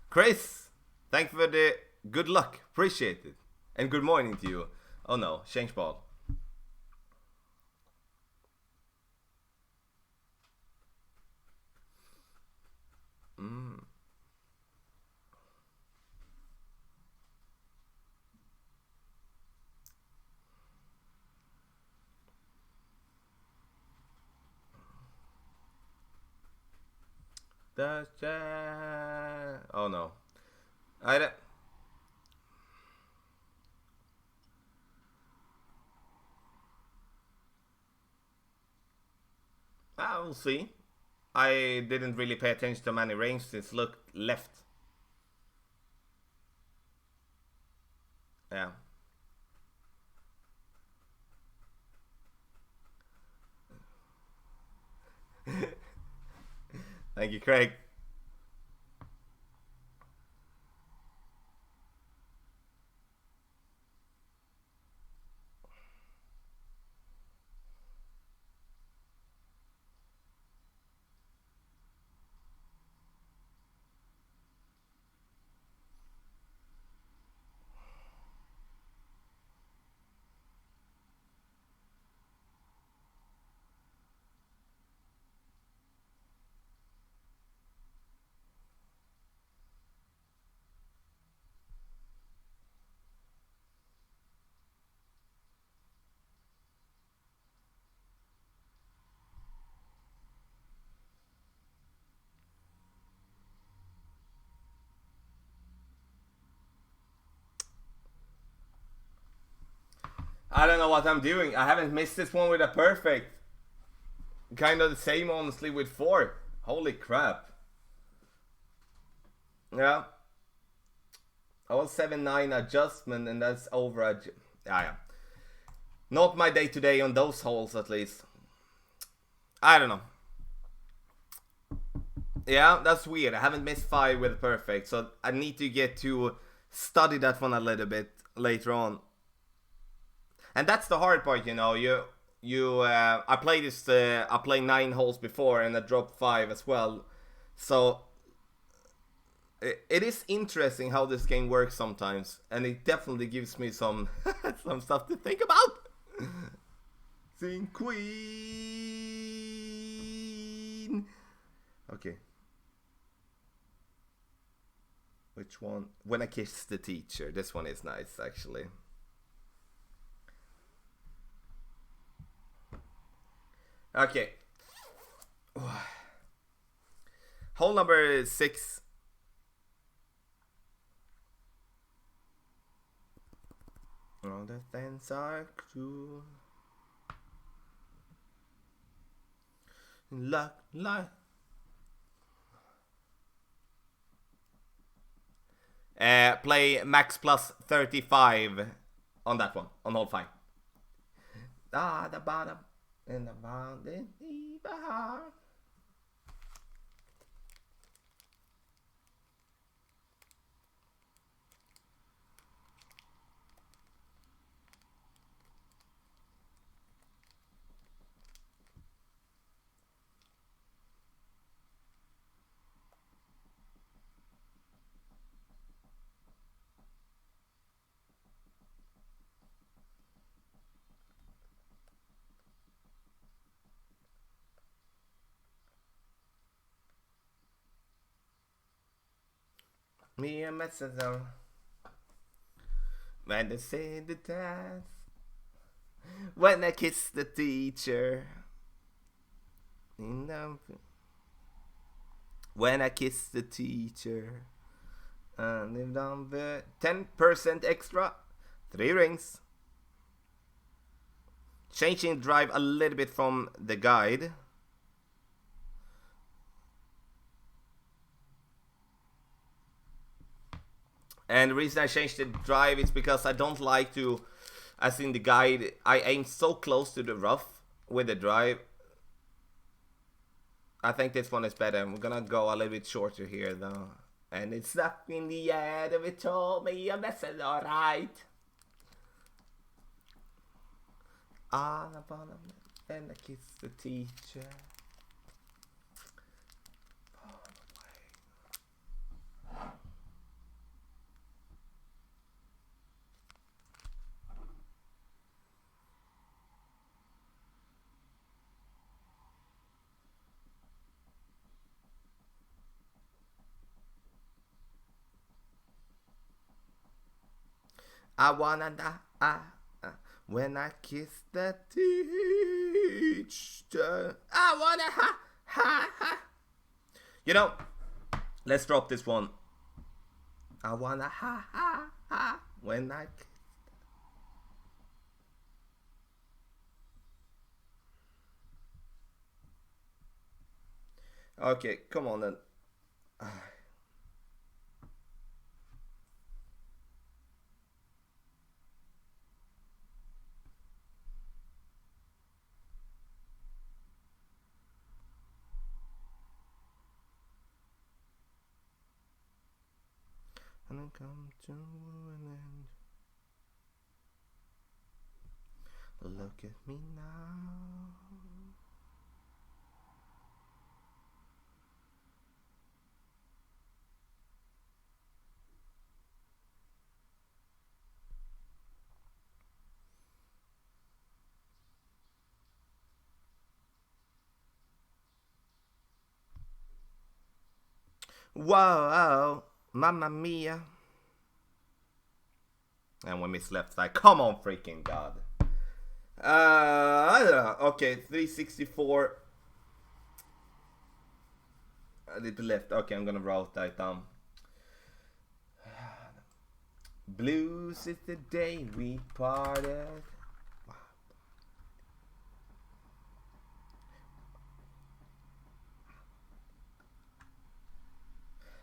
Chris, thank you for the good luck. Appreciate it. And good morning to you. Oh no, change ball. Oh no. I will see. I didn't really pay attention to many range since looked left. Yeah. Thank you, Craig. I don't know what I'm doing. I haven't missed this one with a perfect. Kind of the same, honestly, with 4. Holy crap. Yeah. I was 7-9 adjustment, and that's over. Yeah. Not my day to day on those holes, at least. I don't know. Yeah, that's weird. I haven't missed 5 with perfect, so I need to get to study that one a little bit later on. And that's the hard part, you know. I play this. I played 9 holes before, and I dropped 5 as well. So it is interesting how this game works sometimes, and it definitely gives me some some stuff to think about. Sing Queen. Okay. Which one? When I Kiss the Teacher. This one is nice, actually. Okay. Hole number 6. All the things are cruel. Luck, luck. Play max plus 35 on that one, on hole 5. Ah, the bottom and the bottom. Me a messenger. When they say the dance. When I kiss the teacher. When I kiss the teacher. And if I'm 10% extra. 3 rings. Changing drive a little bit from the guide. And the reason I changed the drive is because I don't like to, as in the guide, I aim so close to the rough with the drive. I think this one is better. We're gonna go a little bit shorter here though. And it's up in the air that it told me a message, alright. And I kiss the teacher. I wanna die when I kiss the teacher. I wanna ha. You know, let's drop this one. I wanna ha when I kiss. Okay, come on then. And then come to an end. Look at me now. Whoa, mamma mia. And we miss left side. Come on, freaking God. Okay, 364. I did the left. Okay, I'm gonna write that down. Blues is the day we parted.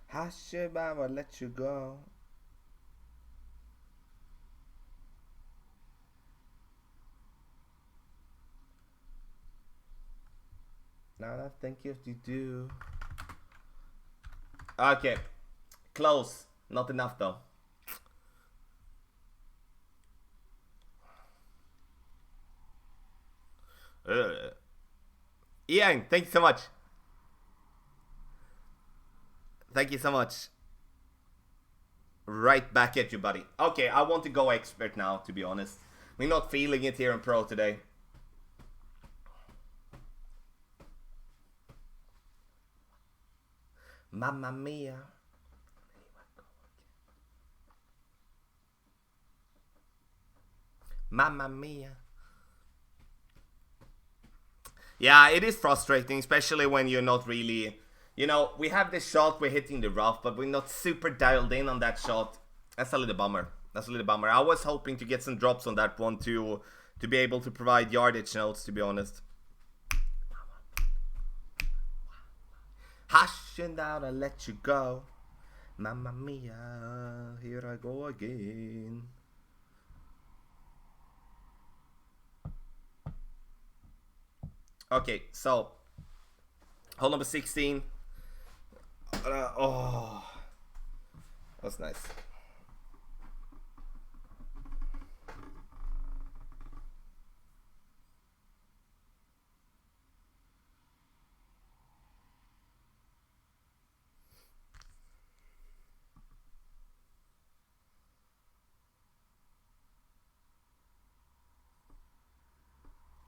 Hush, I will let you go. Now I think if you do. Okay, close. Not enough though. Ian, thank you so much. Thank you so much. Right back at you, buddy. Okay, I want to go expert now, to be honest. We're not feeling it here in Pro today. Mamma mia. Mamma mia. Yeah, it is frustrating, especially when you're not really... You know, we have this shot, we're hitting the rough, but we're not super dialed in on that shot. That's a little bummer. That's a little bummer. I was hoping to get some drops on that one to be able to provide yardage notes, to be honest. Hush and out, I'll let you go. Mamma mia, here I go again. Okay, so hole number 16. Oh, that's nice.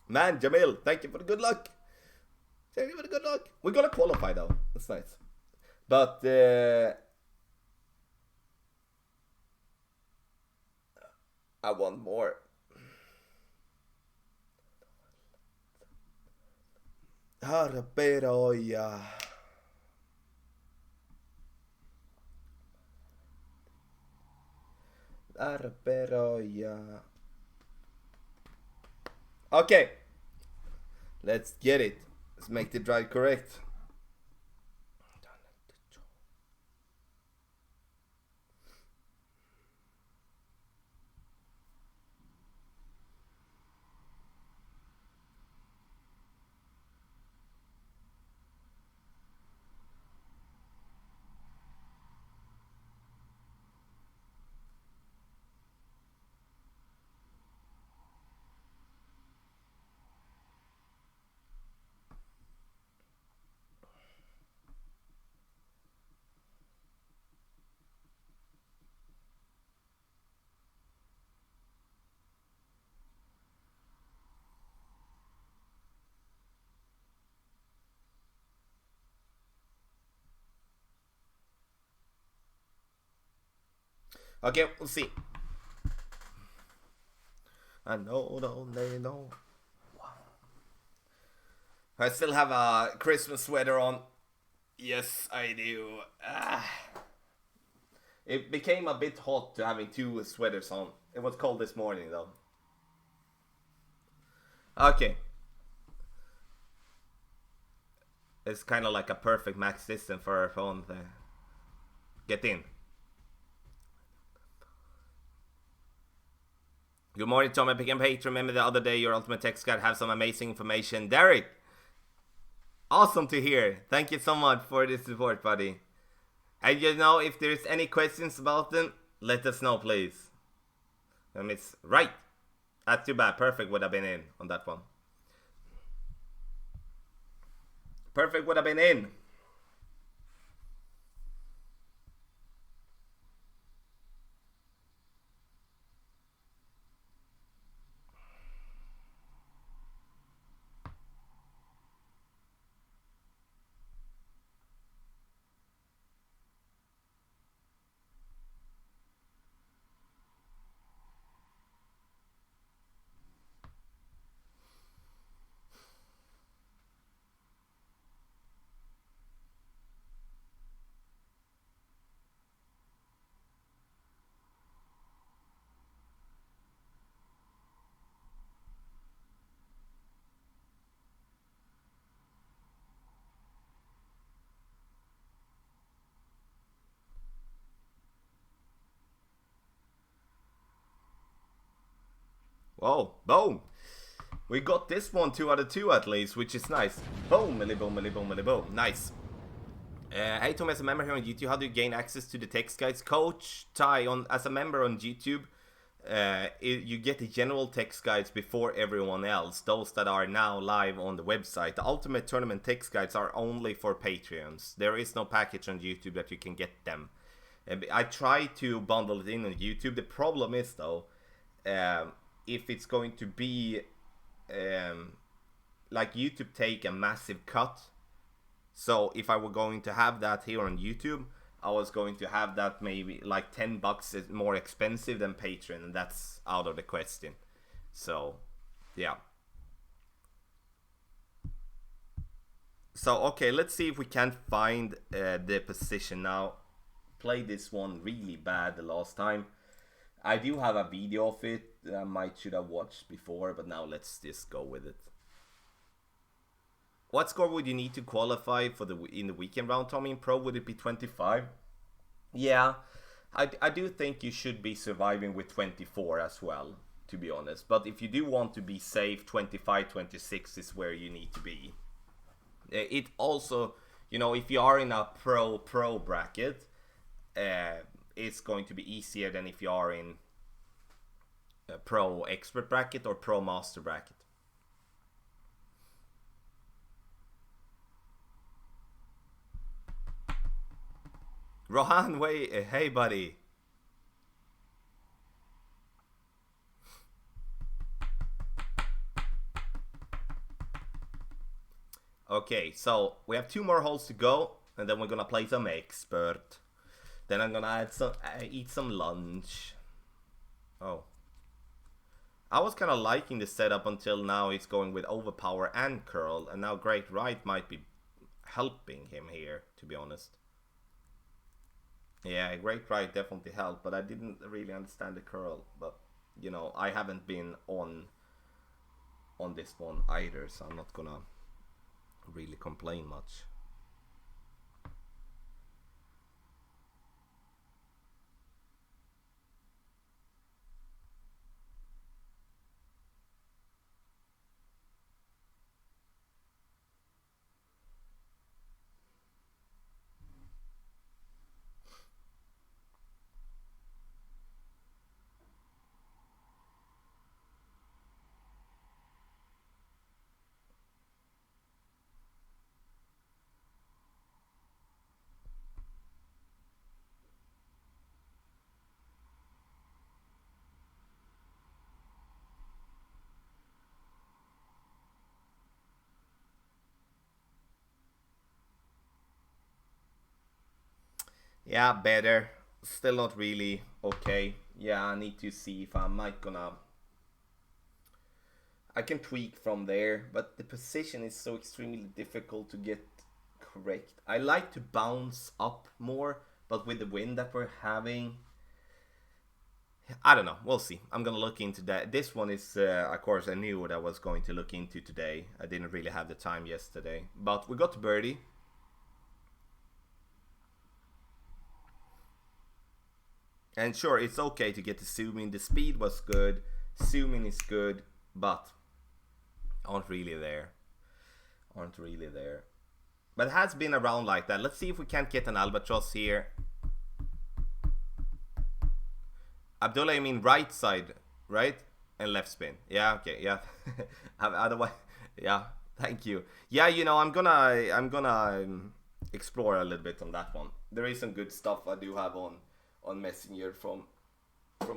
Man, Jamil, thank you for the good luck. Thank you for the good luck. We're gonna qualify though. That's nice. But I want more. Arberoja. Arberoja. Okay. Let's get it. Let's make the drive correct. Okay, we'll see. I know, don't they know? I still have a Christmas sweater on. Yes, I do. It became a bit hot to having two sweaters on. It was cold this morning though. Okay. It's kind of like a perfect max system for our phone there. Get in. Good morning, Tom. Epic and Page. Remember the other day your Ultimate Text Guide have some amazing information. Derek! Awesome to hear. Thank you so much for the support, buddy. And you know, if there's any questions about them, let us know, please. It's right. That's too bad. Perfect would have been in on that one. Perfect would have been in. Whoa, boom. We got this one 2 out of 2 at least, which is nice. Boom, milli boom, milli boom, milli boom. Nice. Hey Tom, as a member here on YouTube, how do you gain access to the text guides? Coach Ty, as a member on YouTube, you get the general text guides before everyone else, those that are now live on the website. The Ultimate Tournament text guides are only for Patreons. There is no package on YouTube that you can get them. I try to bundle it in on YouTube. The problem is though, if it's going to be like YouTube take a massive cut. So if I were going to have that here on YouTube, I was going to have that maybe like $10 is more expensive than Patreon, and that's out of the question. So yeah. So okay, let's see if we can find the position now. Played this one really bad the last time. I do have a video of it I should have watched before, but now let's just go with it. What score would you need to qualify for in the weekend round, Tommy? In Pro, would it be 25? Yeah, I do think you should be surviving with 24 as well, to be honest. But if you do want to be safe, 25, 26 is where you need to be. It also, you know, if you are in a pro bracket, it's going to be easier than if you are in a pro expert bracket or pro master bracket. Rohan, wait, hey buddy. Okay, so we have 2 more holes to go, and then we're gonna play some expert. Then I'm gonna eat some lunch. Oh. I was kind of liking the setup until now. He's going with overpower and curl, and now great right might be helping him here, to be honest. Yeah, great right definitely helped, but I didn't really understand the curl. But you know, I haven't been on this one either, so I'm not gonna really complain much. Yeah, better. Still not really okay. Yeah, I need to see if I might gonna. I can tweak from there, but the position is so extremely difficult to get correct. I like to bounce up more, but with the wind that we're having, I don't know. We'll see. I'm gonna look into that. This one is, of course, I knew what I was going to look into today. I didn't really have the time yesterday, but we got birdie. And sure, it's okay to get the zoom in. The speed was good. Zooming is good, but aren't really there. Aren't really there. But it has been around like that. Let's see if we can't get an albatross here. Abdullah, I mean right side, right? And left spin. Yeah, okay, yeah. Otherwise, yeah. Thank you. Yeah, you know, I'm gonna explore a little bit on that one. There is some good stuff I do have on Messenger from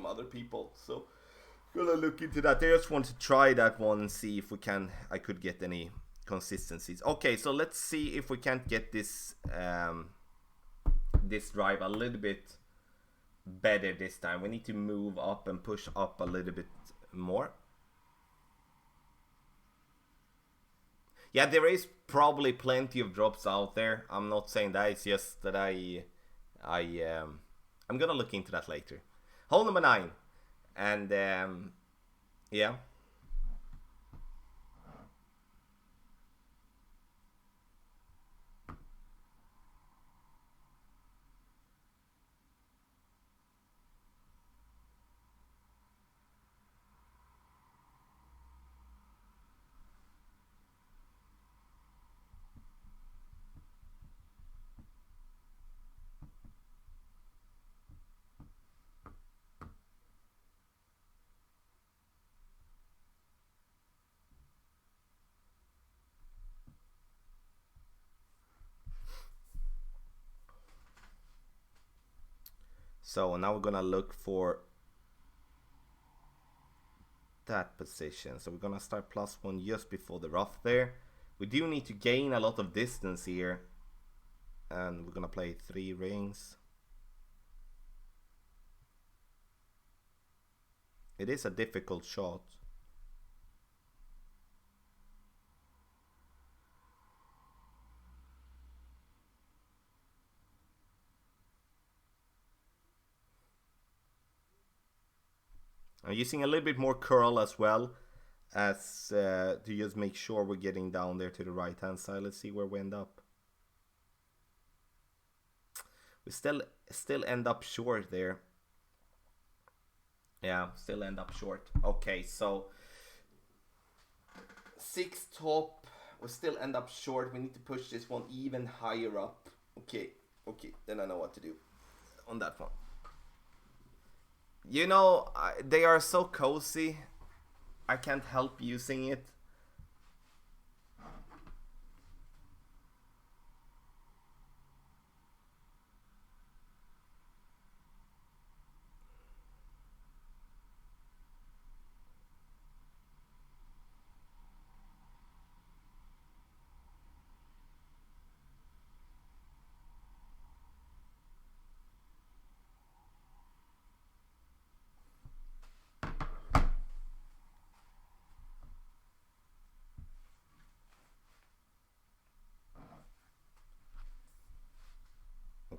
other people. So gonna look into that. I just want to try that one and see if I could get any consistencies. Okay, so let's see if we can't get this this drive a little bit better this time. We need to move up and push up a little bit more. Yeah, there is probably plenty of drops out there. I'm not saying that. It's just that I'm gonna look into that later. Hole number 9, and yeah. So now we're gonna look for that position. So we're gonna start +1 just before the rough there. We do need to gain a lot of distance here, and we're gonna play 3 rings. It is a difficult shot. I'm using a little bit more curl as well, as to just make sure we're getting down there to the right hand side. Let's see where we end up. We still end up short there. Yeah, still end up short. Okay, so 6 top. We still end up short. We need to push this one even higher up. Okay, then I know what to do on that one. You know, they are so cozy. I can't help using it.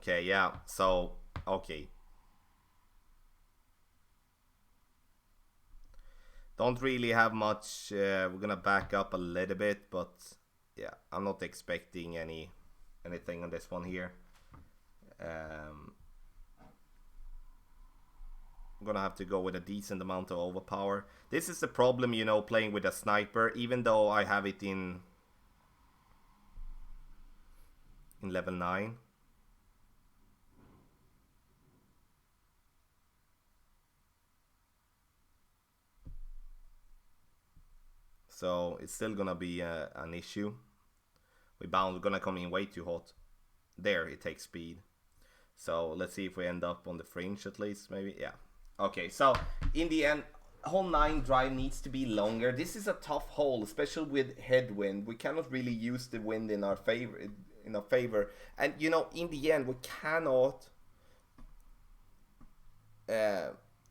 Okay, yeah, so, okay. Don't really have much. We're gonna back up a little bit, but yeah, I'm not expecting anything on this one here. I'm gonna have to go with a decent amount of overpower. This is the problem, you know, playing with a sniper, even though I have it in level 9. So it's still gonna be an issue. We're gonna come in way too hot. There, it takes speed. So let's see if we end up on the fringe at least, maybe. Yeah. Okay, so in the end, hole 9 drive needs to be longer. This is a tough hole, especially with headwind. We cannot really use the wind in our favor. And you know, in the end, we cannot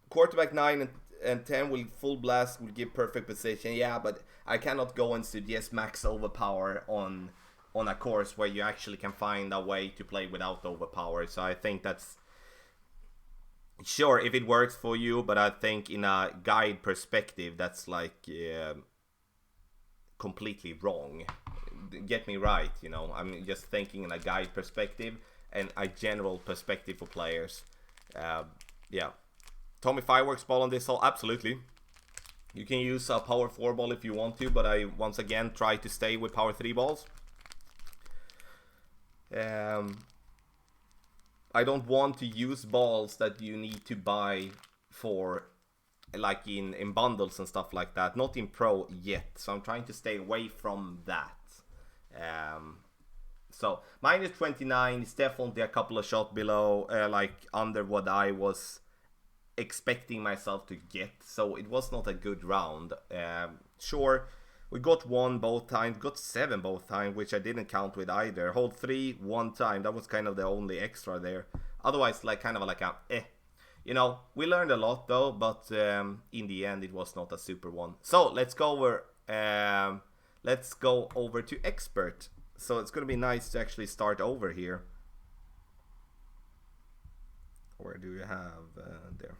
quarterback 9 and 10 will full blast, will give perfect position. Yeah, but I cannot go and suggest max overpower on a course where you actually can find a way to play without overpower. So I think that's sure if it works for you, but I think in a guide perspective that's like completely wrong. Get me right, you know. I'm just thinking in a guide perspective and a general perspective for players. Yeah. Tommy Fireworks ball on this hole, absolutely. You can use a power 4 ball if you want to, but I once again try to stay with power 3 balls. I don't want to use balls that you need to buy for, like in bundles and stuff like that. Not in pro yet, so I'm trying to stay away from that. So minus 29 is definitely a couple of shots below, like under what I was expecting myself to get. So it was not a good round. Sure, we got 1 both times, got 7 both times, which I didn't count with either. Hold 3 1 time, that was kind of the only extra there. Otherwise, like kind of like a you know, we learned a lot though, but in the end it was not a super one. So let's go over to expert. So it's gonna be nice to actually start over here. Where do you have there?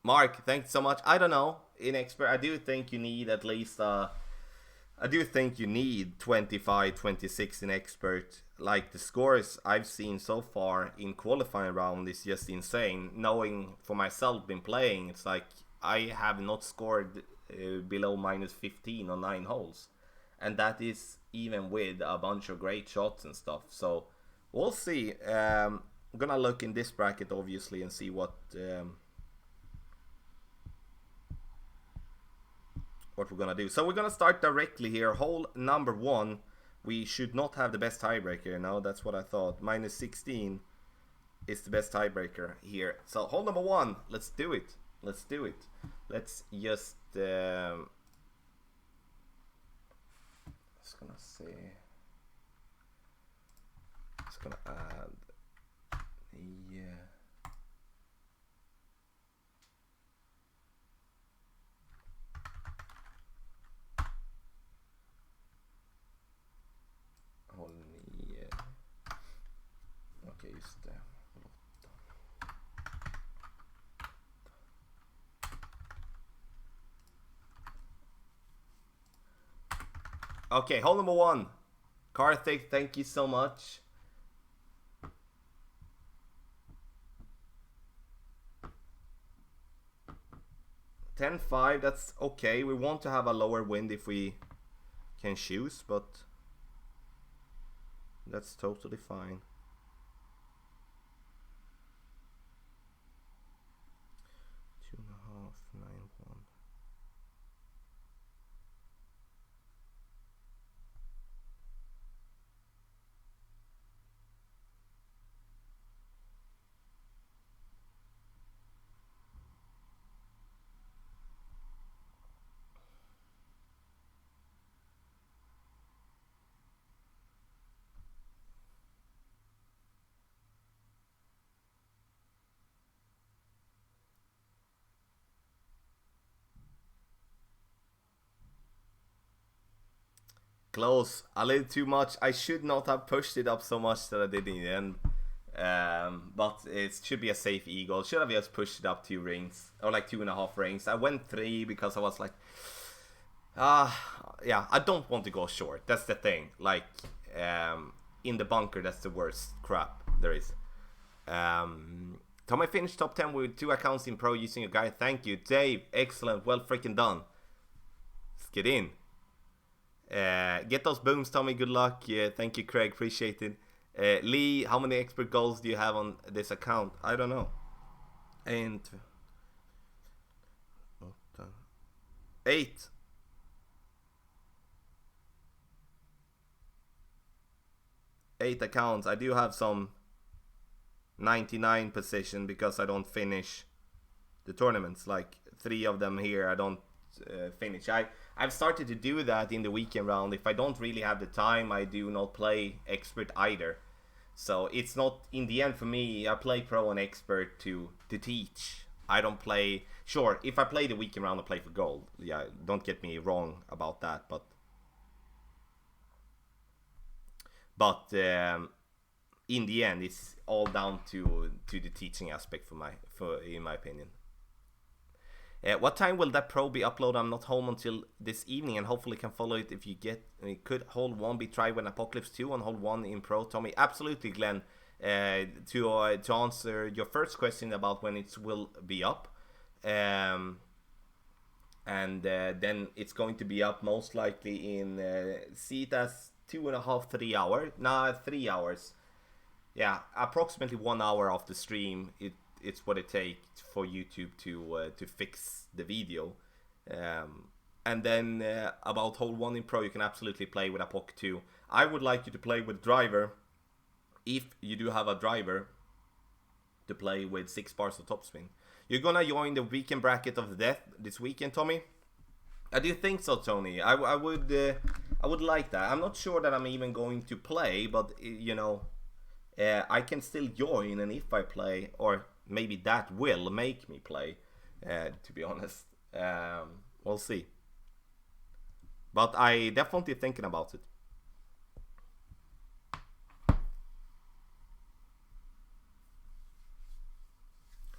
Mark, thanks so much. I don't know. In expert, I do think you need at least I do think you need 25, 26 in expert. Like the scores I've seen so far in qualifying round is just insane. Knowing for myself, been playing, it's like I have not scored below minus 15 on 9 holes. And that is even with a bunch of great shots and stuff. So we'll see. I'm gonna look in this bracket obviously and see what we're gonna do. So we're gonna start directly here. Hole number 1. We should not have the best tiebreaker. No, that's what I thought. Minus 16 is the best tiebreaker here. So hole number 1. Let's do it. Let's do it. Let's just just gonna say. Just gonna add. Yeah. Okay, just okay, hole number 1. Karthik, thank you so much. $10-5, that's okay. We want to have a lower wind if we can choose, but that's totally fine. 2.5, 9-1. close a little too much. I should not have pushed it up so much that I did in the end. But it should be a safe eagle. Should have just pushed it up 2 rings, or like 2.5 rings. I went 3 because I was like, yeah, I don't want to go short. That's the thing. Like, in the bunker, that's the worst crap there is. Tommy finished top 10 with 2 accounts in pro using a guide. Thank you, Dave. Excellent. Well freaking done. Let's get in. Get those booms, Tommy. Good luck. Yeah, thank you, Craig. Appreciate it. Lee, how many expert goals do you have on this account? I don't know. And 8. 8 accounts. I do have some 99 position because I don't finish the tournaments. Like 3 of them here I don't finish. I've started to do that in the weekend round. If I don't really have the time, I do not play expert either. So it's not, in the end for me, I play pro and expert to teach. I don't play, sure, if I play the weekend round I play for gold. Yeah, don't get me wrong about that, but in the end it's all down to the teaching aspect in my opinion. What time will that pro be uploaded? I'm not home until this evening and hopefully can follow it if you get. Could hold 1 be tried when Apocalypse 2 on hold 1 in pro, Tommy? Absolutely, Glenn. To answer your first question about when it will be up, and then it's going to be up most likely in see it as 2.5 3 hours. Nah, 3 hours. Yeah, approximately 1 hour off the stream. It's what it takes for YouTube to fix the video. And then about hole 1 in pro, you can absolutely play with Apoc 2. I would like you to play with driver, if you do have a driver, to play with 6 bars of topspin. You're gonna join the weekend bracket of the death this weekend, Tommy? I do think so, Tony. I would like that. I'm not sure that I'm even going to play, but you know, I can still join, and if I play, or maybe that will make me play, to be honest. We'll see. But I definitely thinking about it.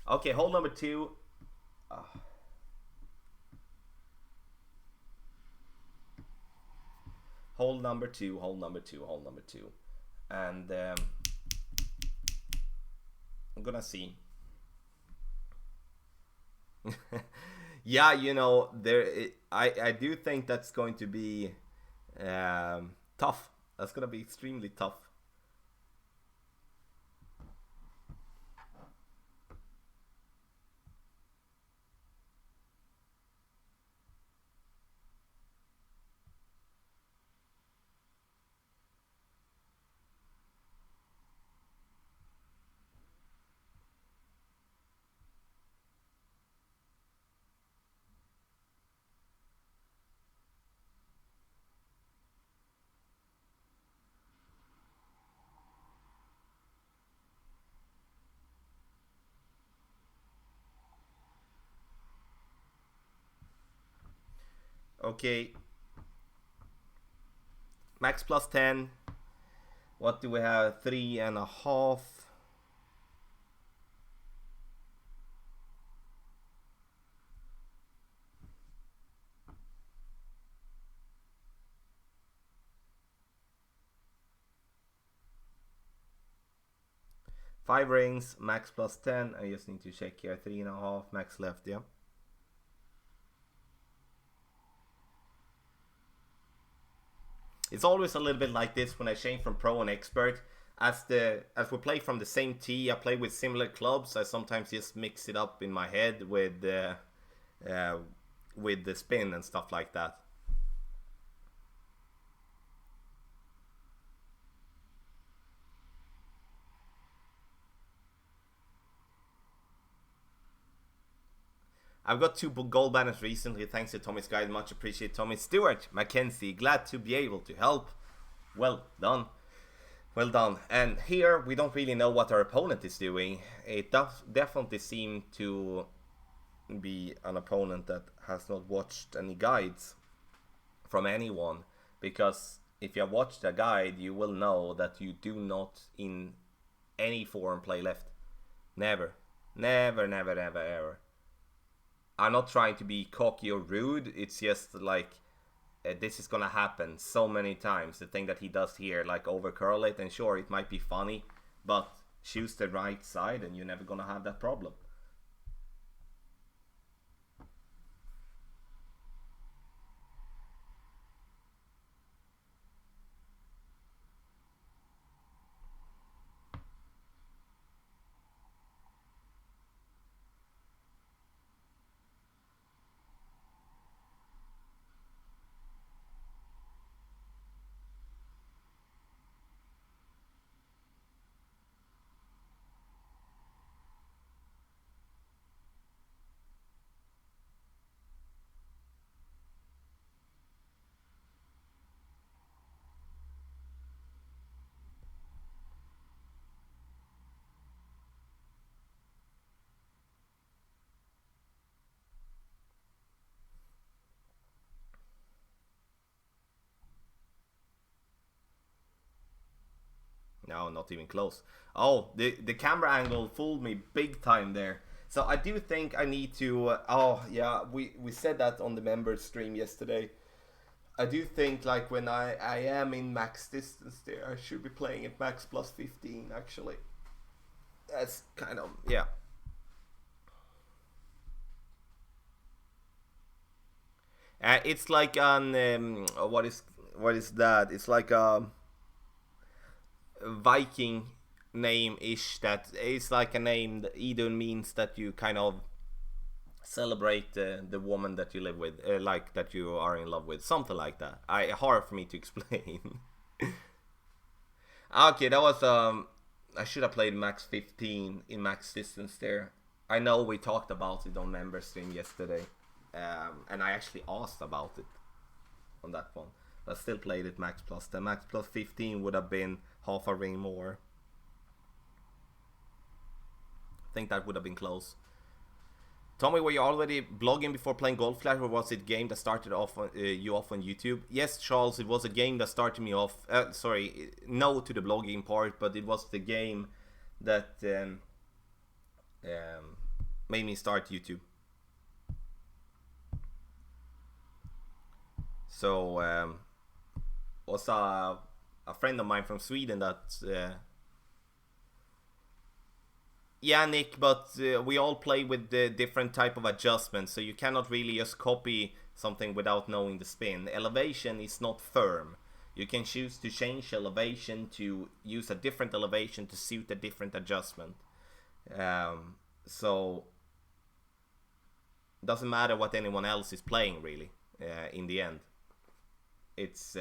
Okay, hole number 2. Hole number 2, hole number 2, hole number 2. And I'm gonna see. Yeah, you know, I do think that's going to be tough. That's gonna be extremely tough. Okay. Max plus 10. What do we have? 3.5. Five rings, max plus 10. I just need to check here. 3.5, max left, yeah. It's always a little bit like this when I change from pro and expert. As we play from the same tee, I play with similar clubs. I sometimes just mix it up in my head with the spin and stuff like that. I've got 2 gold banners recently, thanks to Tommy's guide. Much appreciated, Tommy. Stewart Mackenzie, glad to be able to help. Well done. Well done. And here, we don't really know what our opponent is doing. It does definitely seem to be an opponent that has not watched any guides from anyone. Because if you have watched the guide, you will know that you do not in any form play left. Never. Never, never, never, ever. I'm not trying to be cocky or rude. It's just like this is gonna happen so many times. The thing that he does here, like overcurl it, and sure, it might be funny, but choose the right side and you're never gonna have that problem. No, not even close. Oh, the camera angle fooled me big time there. So I do think I need to. Oh yeah, we said that on the members stream yesterday. I do think like when I am in max distance there, I should be playing at max plus 15 actually. That's kind of yeah. It's like an what is that? It's like a Viking name ish that is like a name that Idun means that you kind of celebrate the woman that you live with, like that you are in love with, something like that. Hard for me to explain. Okay, that was I should have played max 15 in max distance there. I know we talked about it on member stream yesterday, and I actually asked about it on that one. But I still played it max plus. The max plus 15 would have been half a ring more. I think that would have been close. Tommy, were you already blogging before playing Golf Clash, or was it game that started off you off on YouTube? Yes, Charles, it was a game that started me off. Sorry, no to the blogging part, but it was the game that made me start YouTube. So was a friend of mine from Sweden that. Yeah, Nick, but we all play with the different type of adjustments, so you cannot really just copy something without knowing the spin. Elevation is not firm. You can choose to change elevation to use a different elevation to suit a different adjustment. So doesn't matter what anyone else is playing really. In the end, it's.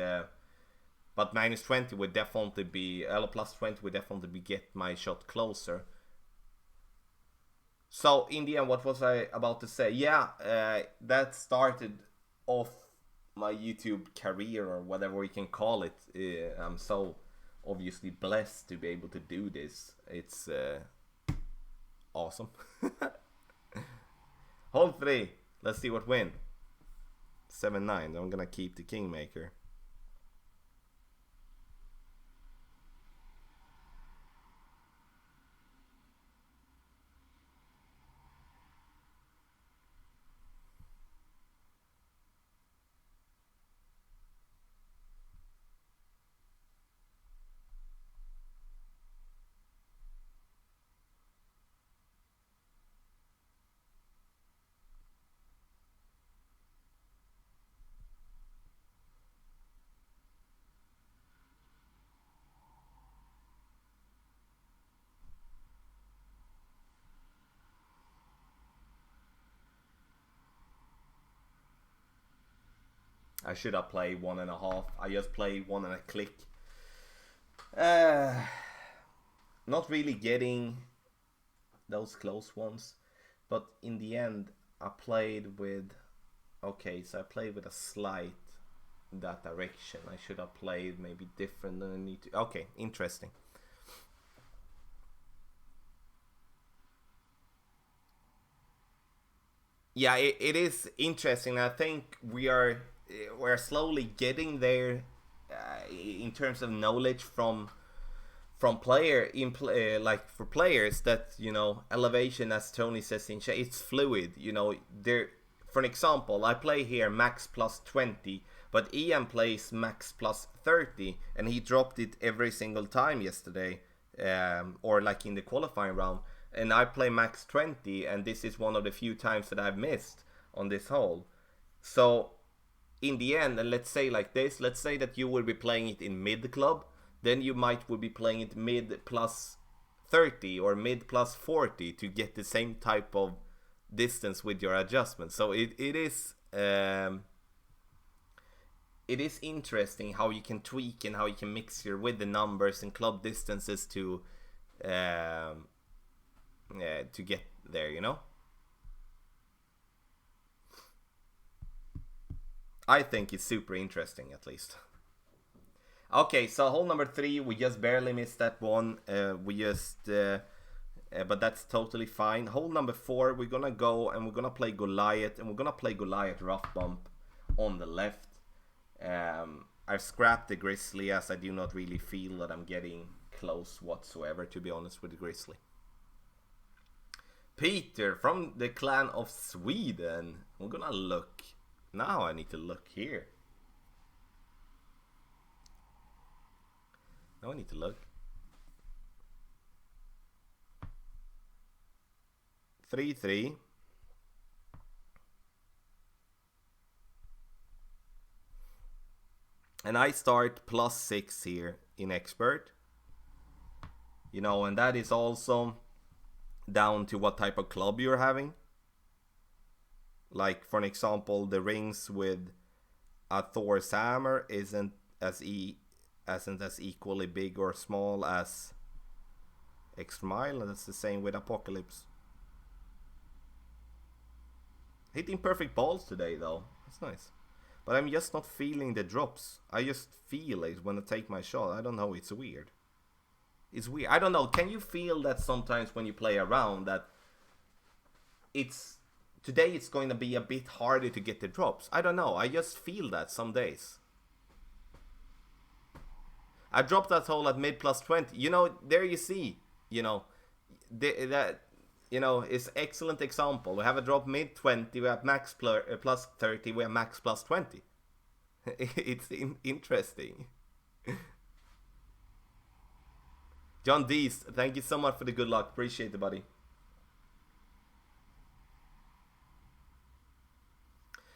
But minus 20 would definitely be. Plus 20 would definitely be get my shot closer. So in the end, what was I about to say? Yeah, that started off my YouTube career or whatever we can call it. I'm so obviously blessed to be able to do this. It's awesome. Hole 3. Let's see what win. 7-9. I'm gonna keep the Kingmaker. I should have played 1.5. I just played 1 and a click. Not really getting those close ones, but in the end, I played with. Okay, so I played with a slight that direction. I should have played maybe different than I need to. Okay, interesting. Yeah, it is interesting. I think we're slowly getting there in terms of knowledge from player in play, like for players, that elevation, as Tony says in chat, it's fluid. There, for an example, I play here max plus 20, but Ian plays max plus 30, and he dropped it every single time yesterday, or like in the qualifying round, and I play max 20, and this is one of the few times that I've missed on this hole. So in the end, and let's say like this, let's say that you will be playing it in mid club, then you would be playing it mid plus 30 or mid plus 40 to get the same type of distance with your adjustment. So it is interesting how you can tweak and how you can mix here with the numbers and club distances to get there. I think it's super interesting, at least. Okay, so hole number 3, we just barely missed that one. But that's totally fine. Hole number 4, we're gonna go and we're gonna play Goliath, and we're gonna play Goliath rough bump on the left. I've scrapped the Grizzly, as I do not really feel that I'm getting close whatsoever, to be honest, with the Grizzly. Peter from the clan of Sweden. We're gonna look. Now I need to look here. Now I need to look. 3-3. And I start +6 here in expert. And that is also down to what type of club you're having. Like, for an example, the rings with a Thor's hammer isn't as equally big or small as Extra Mile, and that's the same with Apocalypse. Hitting perfect balls today, though. That's nice. But I'm just not feeling the drops. I just feel it when I take my shot. I don't know, it's weird. It's weird. I don't know, can you feel that sometimes when you play around that today it's going to be a bit harder to get the drops? I don't know, I just feel that some days. I dropped that hole at mid plus 20. There you see, that is excellent example. We have a drop mid 20, we have max plus 30, we have max plus 20. It's interesting. John Dees, thank you so much for the good luck. Appreciate it, buddy.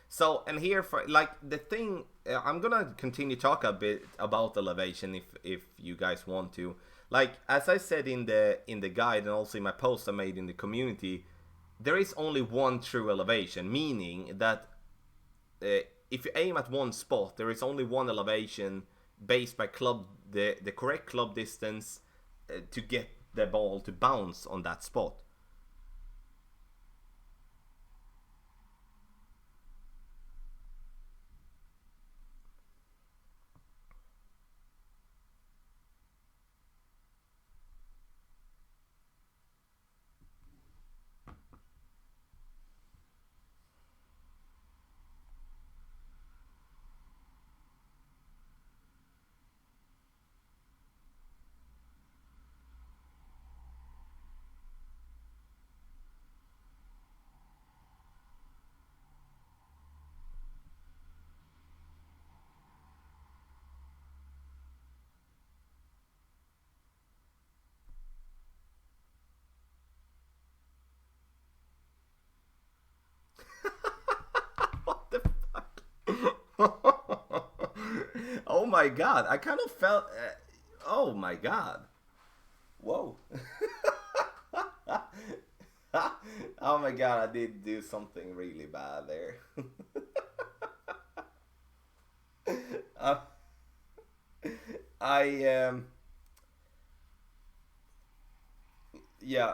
So, and here for like the thing, I'm gonna continue talk a bit about elevation if you guys want to. Like, as I said in the guide and also in my post I made in the community, there is only one true elevation, meaning that if you aim at one spot, there is only one elevation based by the correct club distance to get the ball to bounce on that spot. What the fuck? Oh my god, I kind of felt... oh my god. Whoa. Oh my god, I did do something really bad there. Yeah,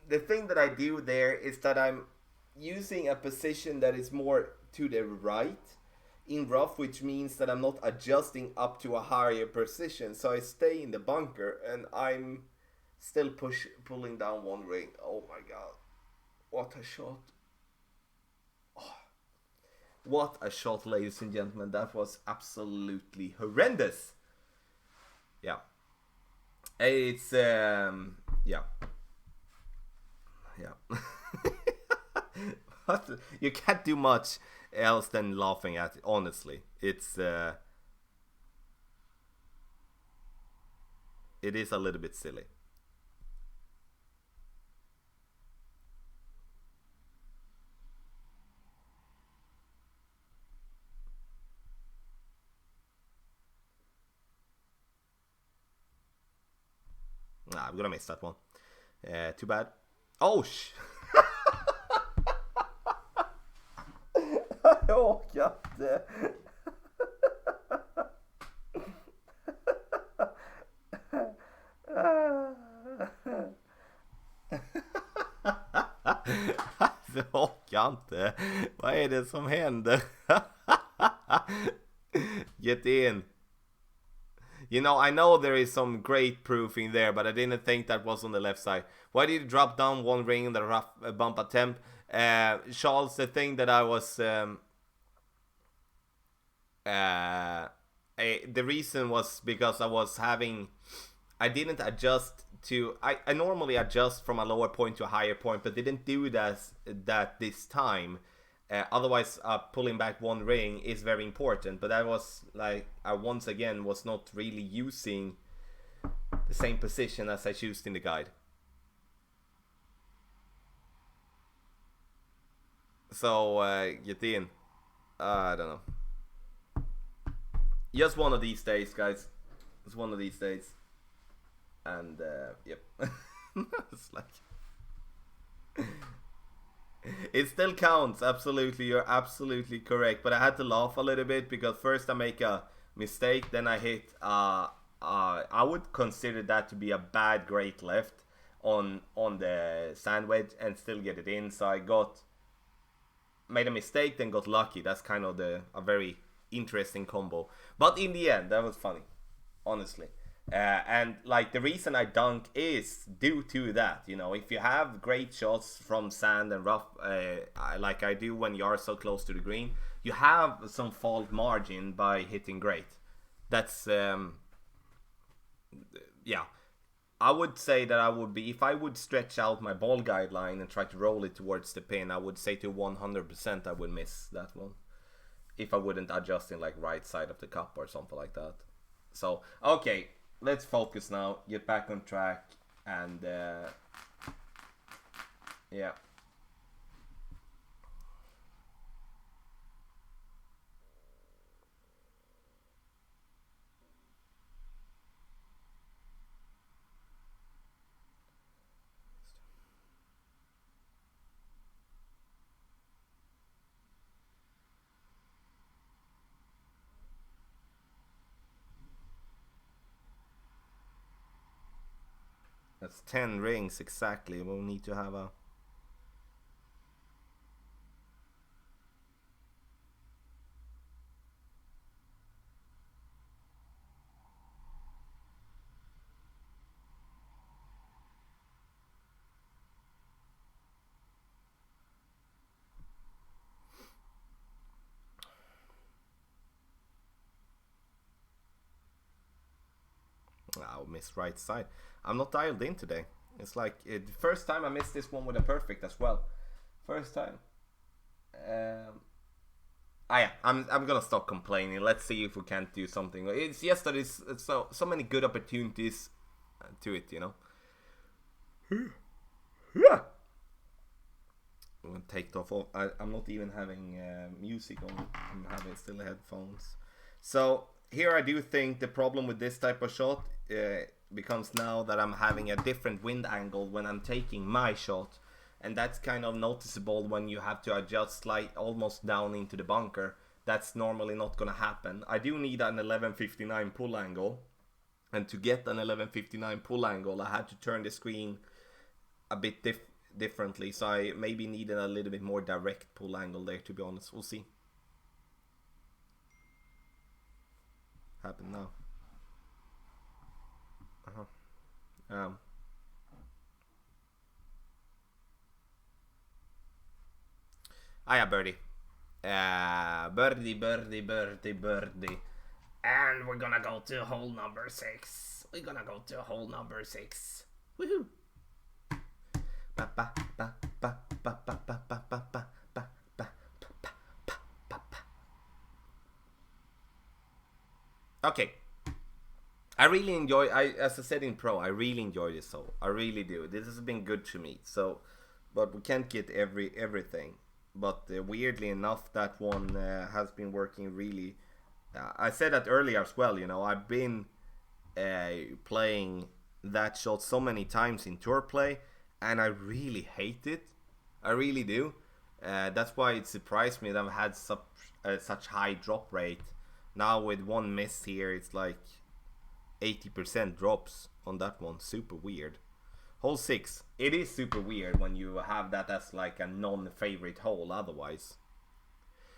the thing that I do there is that I'm using a position that is more to the right in rough, which means that I'm not adjusting up to a higher position, so I stay in the bunker and I'm still pulling down one ring. Oh my god, what a shot. Oh. What a shot, ladies and gentlemen. That was absolutely horrendous. Yeah. It's, yeah. Yeah. You can't do much else than laughing at it, honestly. It's, it is a little bit silly. Nah, I'm gonna miss that one. Too bad. Oh, jag orkar inte. Jag orkar inte. Vad är det som händer? Get in. You know, I know there is some great proofing there, but I didn't think that was on the left side. Why did you drop down one ring in the rough bump attempt? Charles, the thing that I was... the reason was because I didn't adjust to... I normally adjust from a lower point to a higher point, but didn't do that this time. Otherwise, pulling back one ring is very important. But that was like, I once again was not really using the same position as I used in the guide. So, get in. I don't know. Just one of these days, guys. It's one of these days. And, yep. It's like... It still counts, absolutely, you're absolutely correct. But I had to laugh a little bit because first I make a mistake, then I hit, I would consider that to be a bad great left on the sand wedge and still get it in. So I made a mistake, then got lucky. That's kind of a very interesting combo. But in the end, that was funny, honestly. And like the reason I dunk is due to that. You know, if you have great shots from sand and rough, like I do when you are so close to the green, you have some fault margin by hitting great. That's yeah. I would say that I would be, if I would stretch out my ball guideline and try to roll it towards the pin, I would say to 100% I would miss that one. If I wouldn't adjust in like right side of the cup or something like that. So, okay. Let's focus now, get back on track, and yeah. That's 10 rings exactly. We'll need to have a... I'll miss right side. I'm not dialed in today. It's like the first time I missed this one with a perfect as well. First time. Yeah, I'm gonna stop complaining. Let's see if we can't do something. It's just that it's so many good opportunities to it, you know. Yeah. I'm gonna take it off. I'm not even having music on. I'm having still headphones. So here I do think the problem with this type of shot becomes now that I'm having a different wind angle when I'm taking my shot, and that's kind of noticeable when you have to adjust almost down into the bunker. That's normally not gonna happen. I do need an 1159 pull angle, and to get an 1159 pull angle I had to turn the screen a bit differently, so I maybe needed a little bit more direct pull angle there, to be honest. We'll see. Happen now. Hiya, birdie. Birdie, birdie, birdie, birdie. And we're gonna go to hole number 6. We're gonna go to hole number 6. Woohoo! Okay. I really enjoy. As I said in pro, I really enjoy this hole. I really do. This has been good to me. So, but we can't get everything. But weirdly enough, that one has been working really. I said that earlier as well. You know, I've been playing that shot so many times in tour play, and I really hate it. I really do. That's why it surprised me that I've had such high drop rate. Now with one miss here, it's like 80% drops on that one. Super weird. Hole 6. It is super weird when you have that as like a non-favorite hole otherwise.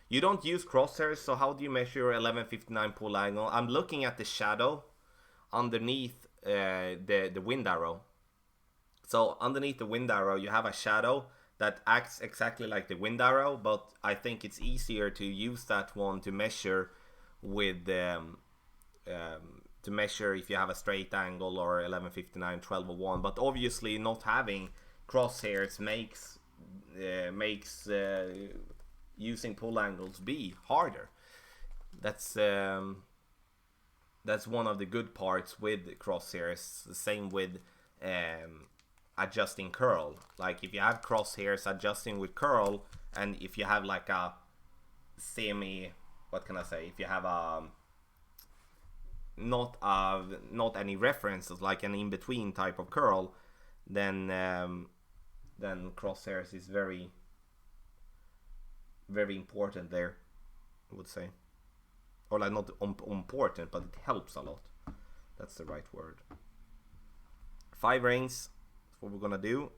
You don't use crosshairs, so how do you measure your 1159 pull angle? I'm looking at the shadow underneath the wind arrow. So underneath the wind arrow, you have a shadow that acts exactly like the wind arrow, but I think it's easier to use that one to measure with to measure if you have a straight angle or 1159, 1201. But obviously, not having crosshairs makes using pull angles be harder. That's one of the good parts with crosshairs. The same with adjusting curl. Like if you have crosshairs adjusting with curl, and if you have like a semi, what can I say? If you have a not any references, like an in between type of curl, then crosshairs is very important there, I would say. Or like not important, but it helps a lot. That's the right word. 5 rings. That's what we're gonna do.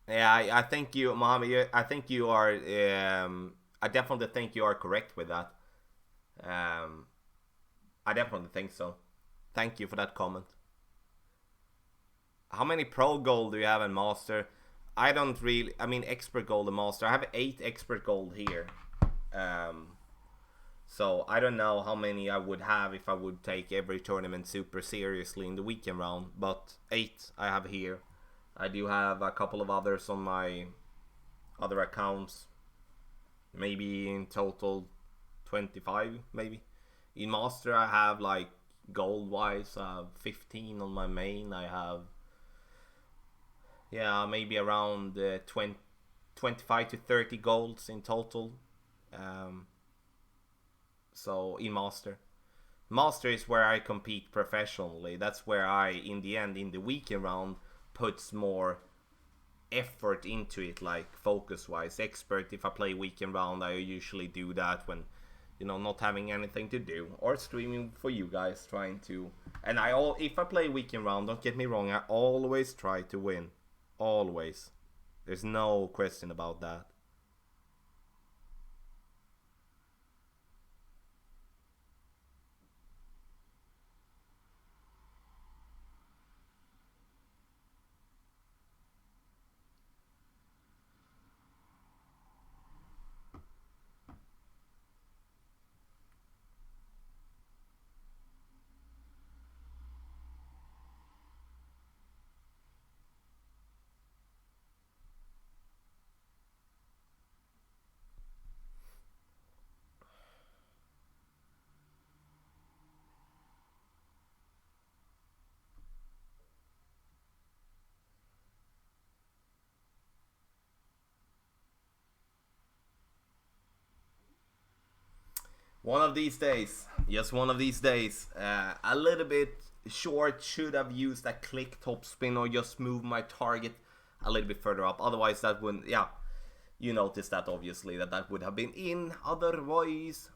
Yeah, I think you, Mohammed. I think you are. I definitely think you are correct with that. I definitely think so. Thank you for that comment. How many pro gold do you have in master? I don't really. I mean, expert gold and master. I have 8 expert gold here. So I don't know how many I would have if I would take every tournament super seriously in the weekend round. But 8 I have here. I do have a couple of others on my other accounts. Maybe in total 25, maybe. In master I have like gold wise, 15 on my main. I have, yeah, maybe around 25 to 30 golds in total. So in master is where I compete professionally. That's where I, in the end, in the weekend round, puts more effort into it, like focus wise. Expert, if I play weekend round, I usually do that when, you know, not having anything to do, or streaming for you guys, trying to. And if I play weekend round, don't get me wrong, I always try to win. Always. There's no question about that. One of these days, just one of these days, a little bit short, should have used a click top spin or just move my target a little bit further up. Otherwise that wouldn't, yeah, you noticed that obviously, that would have been in otherwise.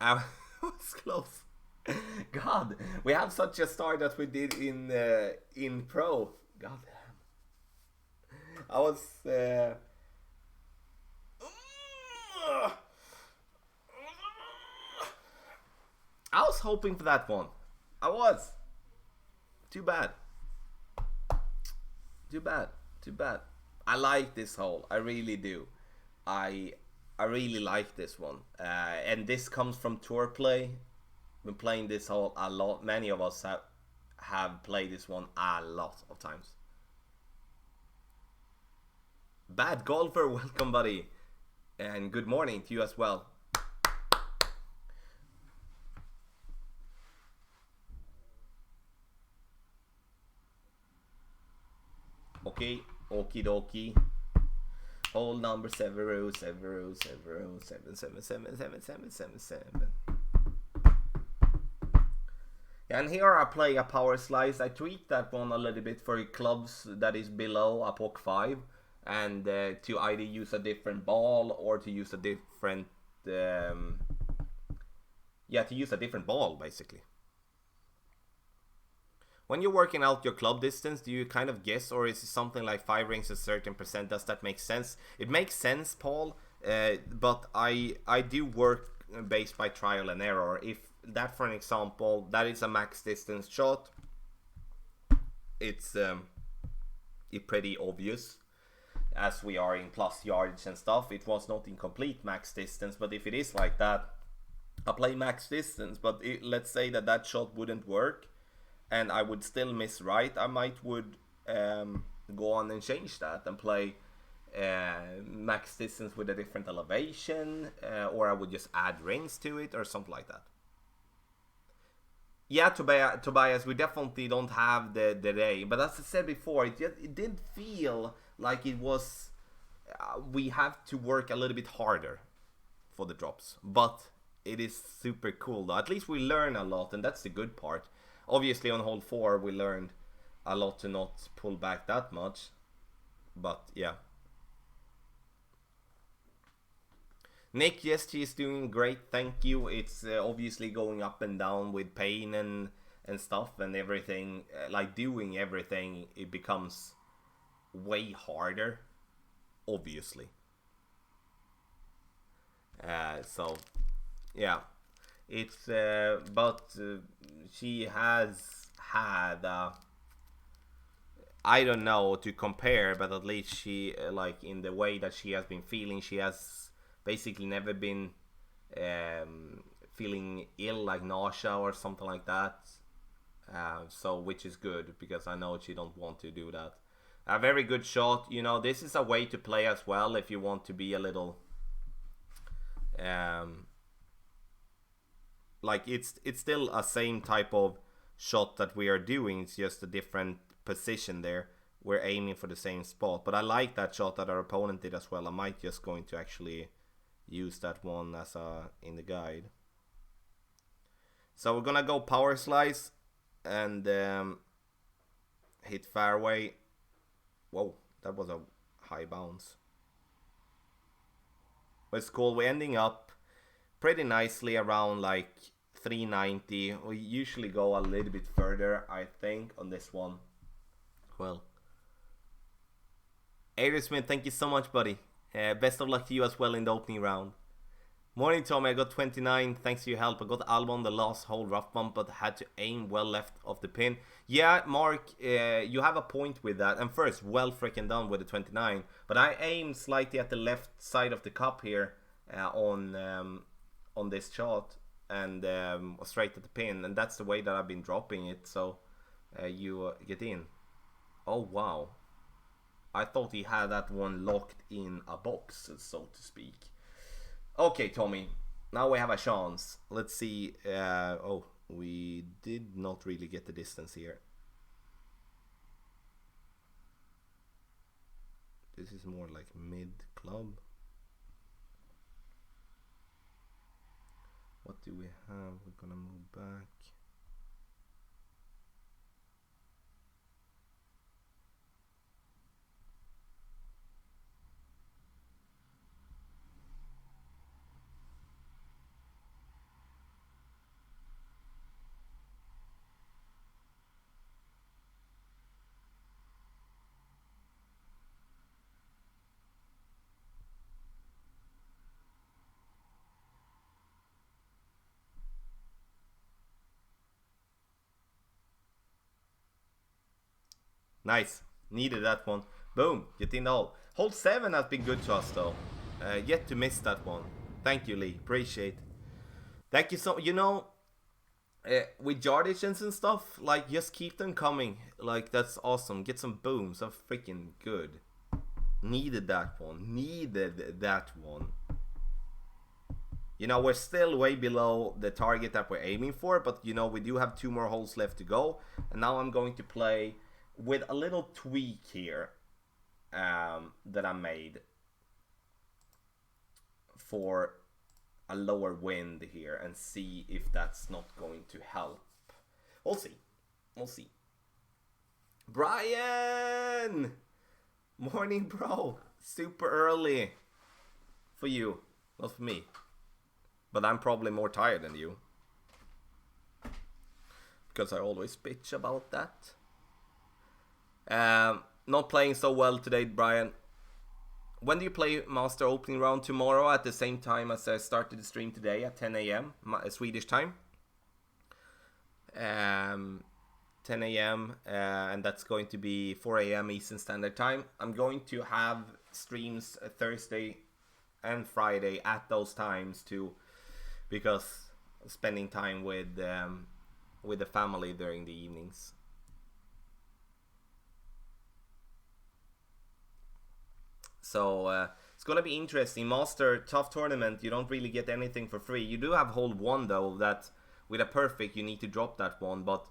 I was close. God, we have such a start that we did in pro. God damn. I was I was hoping for that one. I was. Too bad. Too bad. Too bad. I like this hole. I really do. I really like this one. And this comes from tour play. Been playing this hole a lot. Many of us have played this one a lot of times. Bad golfer, welcome buddy. And good morning to you as well. Okay, okie dokie. Hole number 7. And here I play a power slice. I tweak that one a little bit for clubs that is below a POC 5. And to either use a different ball or to use a different... to use a different ball, basically. When you're working out your club distance, do you kind of guess, or is it something like 5 rings a certain percent? Does that make sense? It makes sense, Paul, but I do work based by trial and error. If that, for an example, that is a max distance shot, it's pretty obvious, as we are in plus yardage and stuff. It was not in complete max distance, but if it is like that, I play max distance, but let's say that shot wouldn't work, and I would still miss right, I might would go on and change that and play max distance with a different elevation, or I would just add rings to it or something like that. Yeah, Tobias, we definitely don't have the day, but as I said before, it did feel like it was we have to work a little bit harder for the drops, but it is super cool though. At least we learn a lot, and that's the good part. Obviously on hole 4 we learned a lot to not pull back that much, but yeah. Nick, yes, she's doing great, thank you. It's obviously going up and down with pain and stuff and everything. Like doing everything, it becomes way harder, obviously. So yeah, it's but she has had I don't know to compare, but at least she like in the way that she has been feeling, she has basically never been feeling ill, like nausea or something like that. So which is good, because I know she don't want to do that. A very good shot. You know, this is a way to play as well if you want to be a little like it's still a same type of shot that we are doing. It's just a different position there. We're aiming for the same spot, but I like that shot that our opponent did as well. I might just going to actually use that one as in the guide. So we're gonna go power slice and hit fairway. Whoa, that was a high bounce. But it's cool. We're ending up pretty nicely around like 390. We usually go a little bit further, I think, on this one. Well, Adrian Smith, thank you so much, buddy. Best of luck to you as well in the opening round. Morning, Tommy. I got 29. Thanks for your help. I got Alba on the last hole rough bump, but had to aim well left of the pin. Yeah, Mark, you have a point with that. And first, well freaking done with the 29. But I aimed slightly at the left side of the cup here on this shot, and straight at the pin. And that's the way that I've been dropping it. So you get in. Oh, wow. I thought he had that one locked in a box, so to speak. Okay, Tommy. Now we have a chance. Let's see. Oh, we did not really get the distance here. This is more like mid-club. What do we have? We're gonna move back. Nice. Needed that one. Boom. Get in the hole. Hole 7 has been good to us though. Yet to miss that one. Thank you, Lee. Appreciate. Thank you so. You know, with yardages and stuff, like just keep them coming. Like that's awesome. Get some booms. That's freaking good. Needed that one. Needed that one. You know, we're still way below the target that we're aiming for, but you know, we do have 2 more holes left to go. And now I'm going to play with a little tweak here that I made for a lower wind here and see if that's not going to help. We'll see. We'll see. Brian! Morning, bro. Super early for you, not for me. But I'm probably more tired than you. Because I always bitch about that. Not playing so well today, Brian. When do you play Master opening round? Tomorrow at the same time as I started the stream today at 10 a.m. Swedish time. 10 a.m. And that's going to be 4 a.m. Eastern Standard Time. I'm going to have streams Thursday and Friday at those times too, because spending time with the family during the evenings. So it's gonna be interesting. Master tough tournament. You don't really get anything for free. You do have hole 1 though. That with a perfect you need to drop that one, but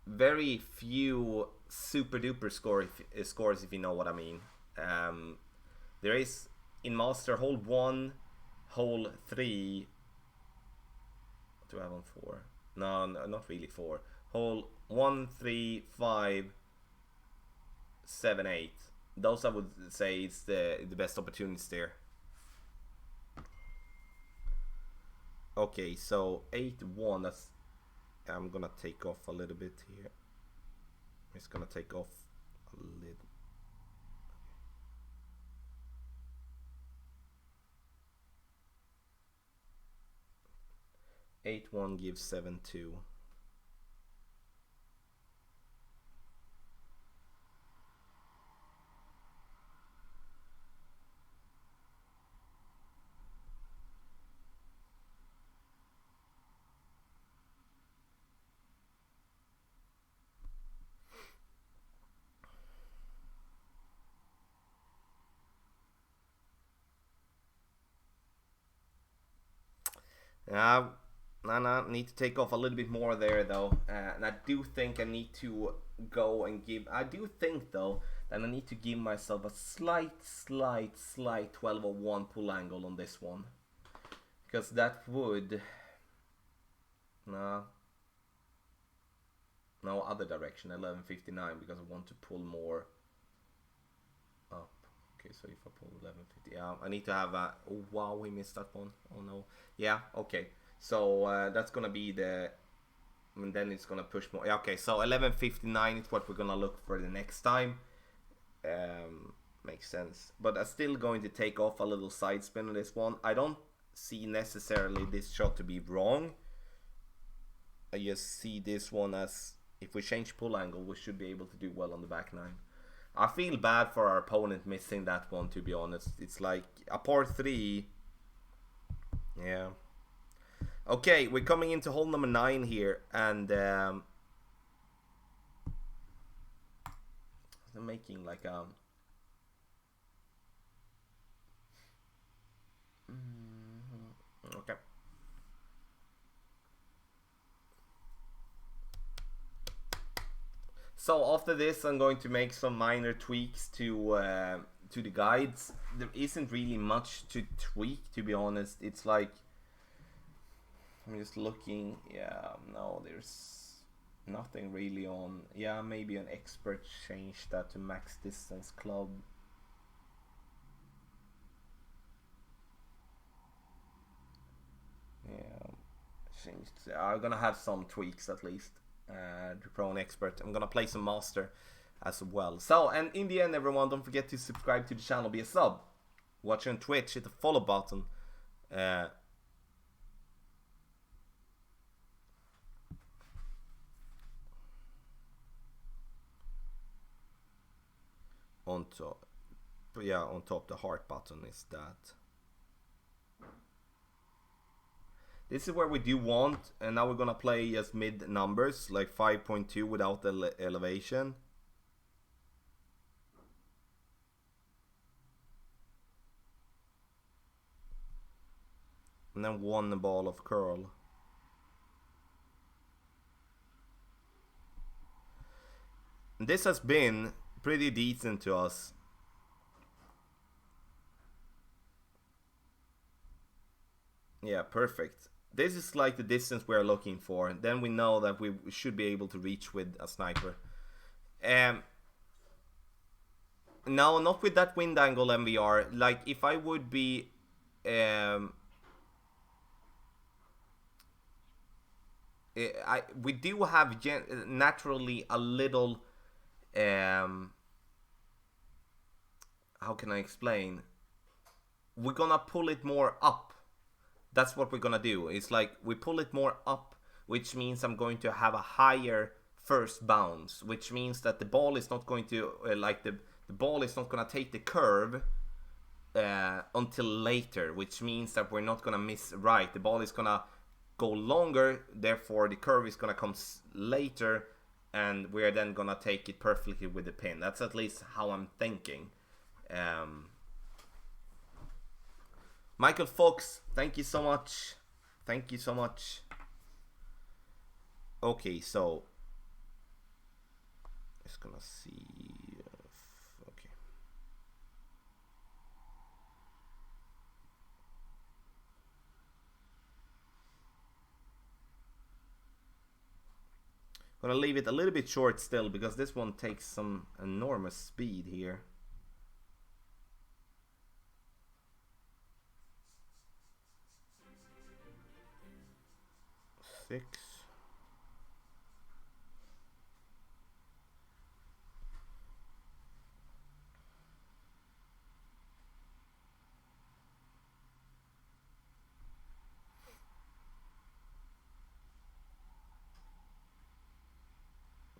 very few super duper scores if you know what I mean. There is in Master hole 1, hole 3. What do I have on 4? No, not really 4. Hole 1, 3, 5, 7, 8. Those I would say it's the best opportunities there. Okay, so 8-1. That's. I'm gonna take off a little bit here. I'm just gonna take off a little. 8-1 gives 7-2. Need to take off a little bit more there though, and I do think I need to go and give. I do think though that I need to give myself a slight 1201 pull angle on this one, because that would no other direction 1159, because I want to pull more up. Okay, so if I pull 1150, yeah, I need to have a. Oh wow, we missed that one. Oh no. Yeah. Okay. So that's gonna be the, and then it's gonna push more. Yeah, okay, so 1159 is what we're gonna look for the next time. Makes sense. But I'm still going to take off a little side spin on this one. I don't see necessarily this shot to be wrong. I just see this one as, if we change pull angle, we should be able to do well on the back 9. I feel bad for our opponent missing that one, to be honest. It's like a par 3. Yeah. Okay, we're coming into hole number 9 here, and I'm making like a okay. So after this, I'm going to make some minor tweaks to the guides. There isn't really much to tweak, to be honest. It's like, I'm just looking. Yeah, no, there's nothing really on. Yeah, maybe an expert changed that to max distance club. Yeah, changed. I'm gonna have some tweaks at least. To pro and expert. I'm gonna play some master as well. So, and in the end, everyone, don't forget to subscribe to the channel, be a sub. Watch on Twitch, hit the follow button. on top. Yeah, on top the heart button is that. This is where we do want, and now we're gonna play just mid numbers, like 5.2 without the elevation. And then 1 ball of curl. And this has been pretty decent to us. Yeah, perfect. This is like the distance we're looking for. Then we know that we should be able to reach with a sniper. No, not with that wind angle MVR. Like, if I would be... we do have naturally a little... how can I explain? We're gonna pull it more up. That's what we're gonna do. It's like we pull it more up, which means I'm going to have a higher first bounce, which means that the ball is not going to the ball is not gonna take the curve until later, which means that we're not gonna miss right. The ball is gonna go longer, therefore the curve is gonna come later, and we're then gonna take it perfectly with the pin. That's at least how I'm thinking. Michael Fox, thank you so much. Thank you so much. Okay, so just gonna see. Okay. Gonna leave it a little bit short still because this one takes some enormous speed here. 6.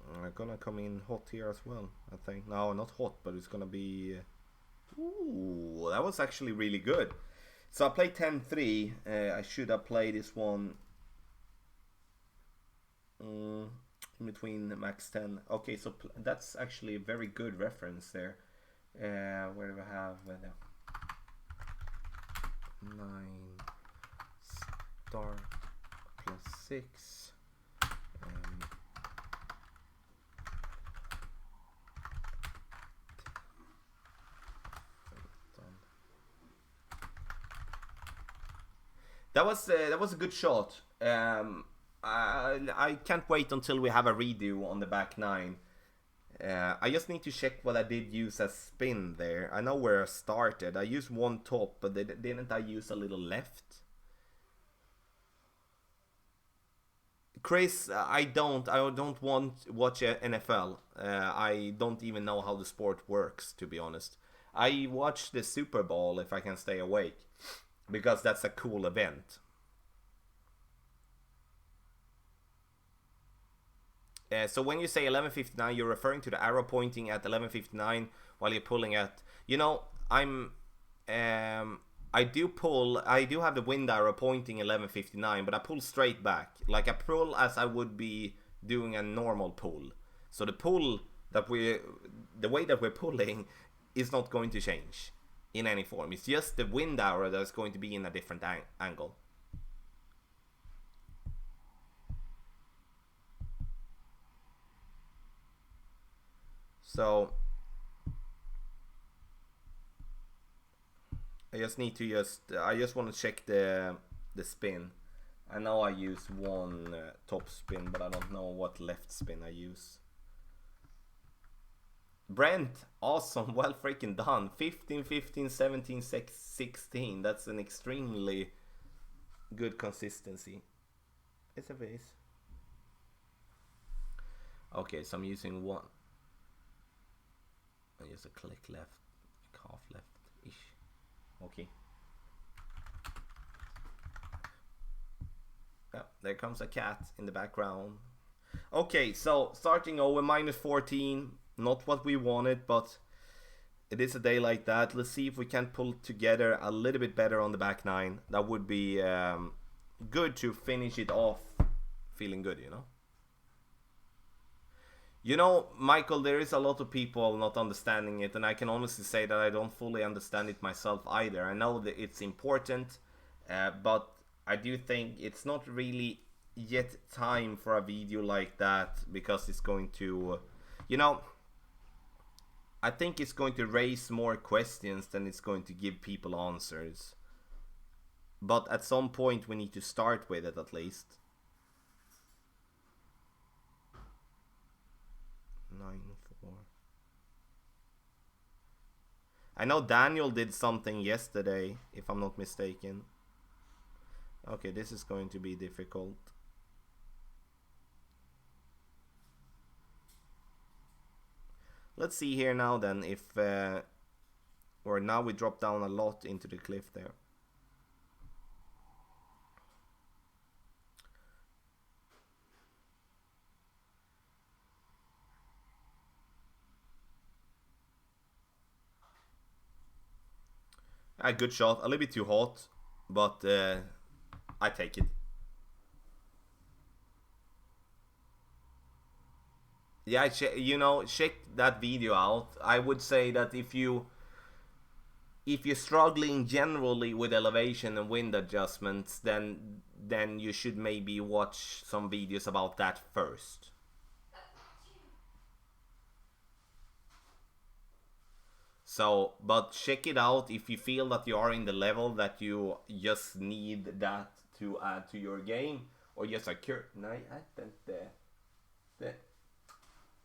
I'm gonna come in hot here as well, I think. No, not hot, but it's gonna be... Ooh, that was actually really good. So I played 10-3. I should have played this one in between max 10. Okay, so that's actually a very good reference there. Where do we have 9 star plus 6. That was a good shot. I can't wait until we have a redo on the back 9. I just need to check what I did use as spin there. I know where I started. I used one top, but didn't I use a little left? Chris, I don't watch NFL. I don't even know how the sport works, to be honest. I watch the Super Bowl if I can stay awake, because that's a cool event. So when you say 11:59, you're referring to the arrow pointing at 11:59 while you're pulling at... You know, I do have the wind arrow pointing 11:59, but I pull straight back. Like I pull as I would be doing a normal pull. So the pull that the way that we're pulling is not going to change in any form. It's just the wind arrow that's going to be in a different angle. So I just need to I just want to check the spin. I know I use one top spin, but I don't know what left spin I use. Brent, awesome, well freaking done. 15, 15, 17, 16. That's an extremely good consistency. It's a base. Okay, so I'm using one. I use a click left, half left-ish. Okay. Yeah, there comes a cat in the background. Okay, so starting over -14. Not what we wanted, but it is a day like that. Let's see if we can pull together a little bit better on the back nine. That would be good to finish it off feeling good, you know. You know, Michael, there is a lot of people not understanding it, and I can honestly say that I don't fully understand it myself either. I know that it's important, but I do think it's not really yet time for a video like that, because it's going to, you know, I think it's going to raise more questions than it's going to give people answers. But at some point we need to start with it at least. 9-4. I know Daniel did something yesterday, if I'm not mistaken. Okay, this is going to be difficult. Let's see here now then if or now we drop down a lot into the cliff there. A good shot, a little bit too hot, but I take it. Yeah, you know, check that video out. I would say that if you're struggling generally with elevation and wind adjustments, then you should maybe watch some videos about that first. So, but check it out if you feel that you are in the level that you just need that to add to your game. Och just så kul. Nej, ät inte. Det.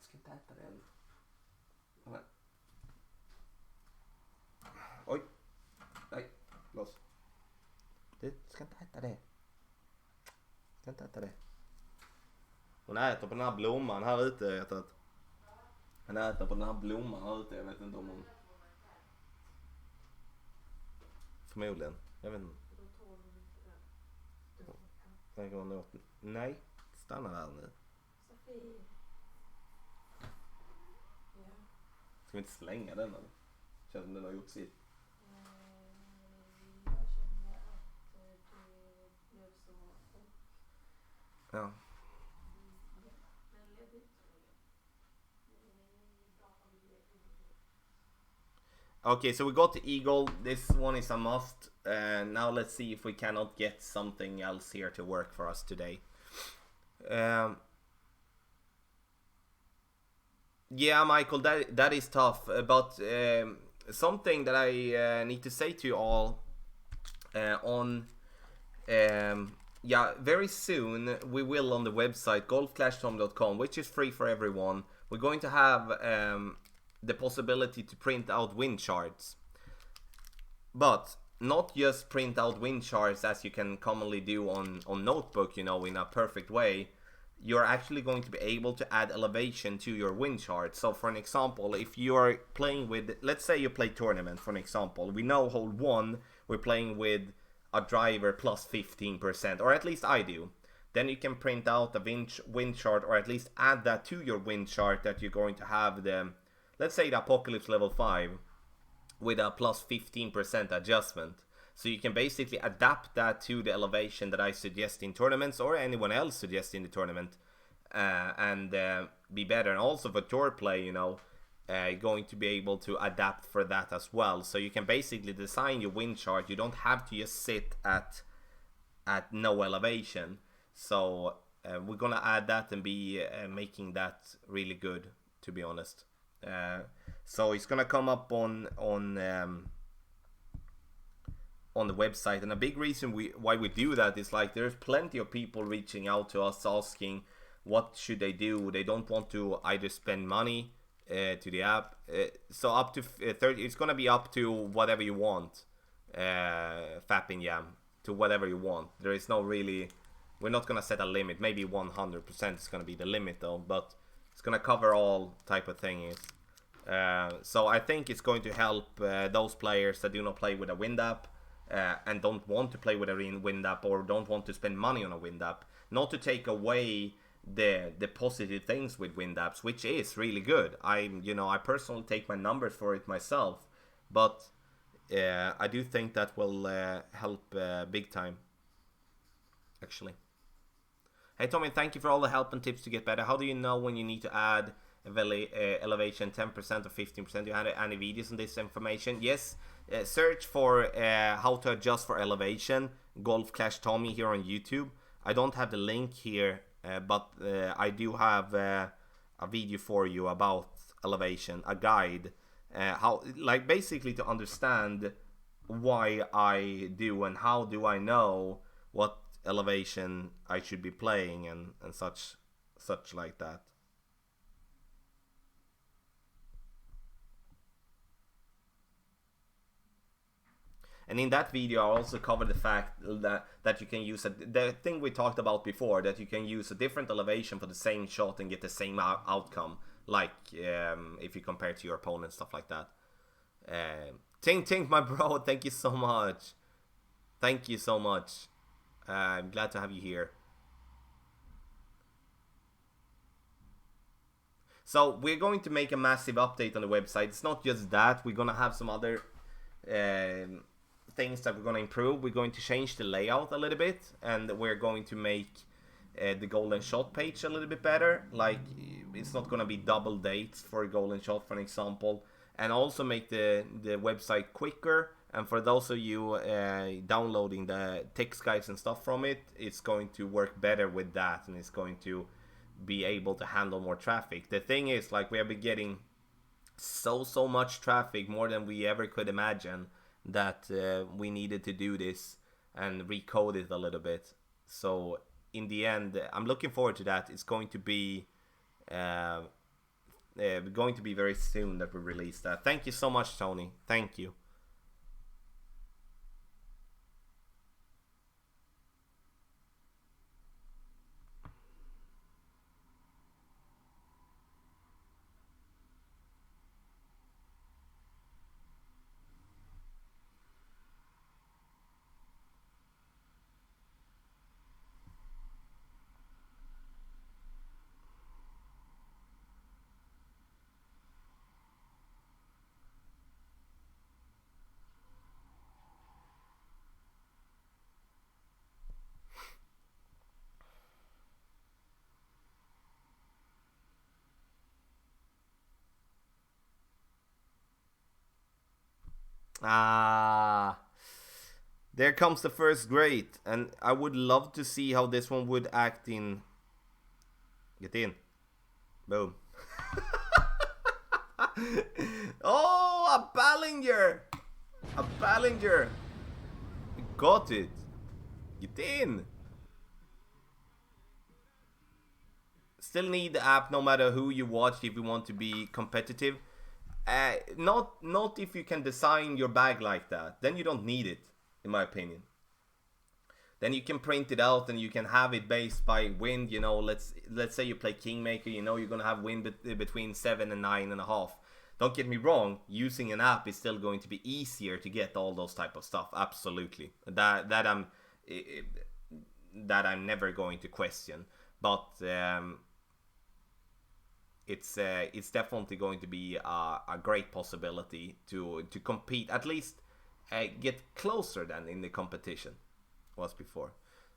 Ska inte äta den. Oj. Nej, loss. Du ska inte äta det. Ska inte äta det. Hon äter på den här blomman här ute, jag vet att. Hon äter på den här blomman här ute, jag vet inte om hon... Förmodligen, jag vet inte. Nej, stanna där nu. Sofie. Ja. Ska vi inte slänga den eller? Känns som den har gjort sitt. Jag känner att det blev så. Ja. Okay, so we got the eagle. This one is a must. Now let's see if we cannot get something else here to work for us today. Yeah, Michael, that is tough. But something that I need to say to you all on... yeah, very soon we will on the website golf-tom.com, which is free for everyone. We're going to have... the possibility to print out wind charts, but not just print out wind charts as you can commonly do on notebook, you know, in a perfect way. You're actually going to be able to add elevation to your wind chart. So for an example, if you're playing with, let's say you play tournament for an example, we know hole 1 we're playing with a driver plus 15%, or at least I do. Then you can print out a wind chart, or at least add that to your wind chart, that you're going to have the, let's say the Apocalypse level 5 with a plus 15% adjustment. So you can basically adapt that to the elevation that I suggest in tournaments, or anyone else suggests in the tournament, and be better. And also for tour play, you know, going to be able to adapt for that as well. So you can basically design your wind chart. You don't have to just sit at no elevation. So we're gonna add that and be making that really good, to be honest. So it's gonna come up on the website, and a big reason why we do that is like there's plenty of people reaching out to us asking what should they do. They don't want to either spend money to the app, so up to 30, it's gonna be up to whatever you want, fapping jam, to whatever you want. There is no really, we're not gonna set a limit. Maybe 100% is gonna be the limit though, but it's gonna cover all type of things. So I think it's going to help those players that do not play with a wind app and don't want to play with a wind app, or don't want to spend money on a wind app. Not to take away the positive things with wind apps, which is really good. I personally take my numbers for it myself, but I do think that will help big time, actually. Hey Tommy, thank you for all the help and tips to get better. How do you know when you need to add elevation 10% or 15%? Do you have any videos on this information? Yes, search for how to adjust for elevation, Golf Clash Tommy here on YouTube. I don't have the link here, but I do have a video for you about elevation, a guide, how, like, basically to understand why I do and how do I know what elevation I should be playing and such like that. And in that video, I also covered the fact that you can use the thing we talked about before, that you can use a different elevation for the same shot and get the same outcome, like if you compare to your opponent, stuff like that. Tink, my bro, thank you so much. Thank you so much. I'm glad to have you here. So we're going to make a massive update on the website. It's not just that. We're going to have some other things that we're going to improve. We're going to change the layout a little bit, and we're going to make the golden shot page a little bit better. Like, it's not going to be double dates for a golden shot, for an example, and also make the website quicker. And for those of you downloading the text guides and stuff from it, it's going to work better with that, and it's going to be able to handle more traffic. The thing is, like, we have been getting so much traffic, more than we ever could imagine, that we needed to do this and recode it a little bit. So in the end, I'm looking forward to that. It's going to be very soon that we release that. Thank you so much, Tony. Thank you. There comes the first grade, and I would love to see how this one would act in. Get in. Boom. Oh, a Ballinger! A Ballinger! We got it. Get in. Still need the app no matter who you watch if you want to be competitive. Not if you can design your bag like that. Then you don't need it, in my opinion. Then you can print it out and you can have it based by wind. You know, let's say you play Kingmaker. You know you're gonna have wind between 7 and 9.5. Don't get me wrong. Using an app is still going to be easier to get all those type of stuff. Absolutely. That I'm never going to question. But it's definitely going to be a great possibility to compete, at least get closer than in the competition was before.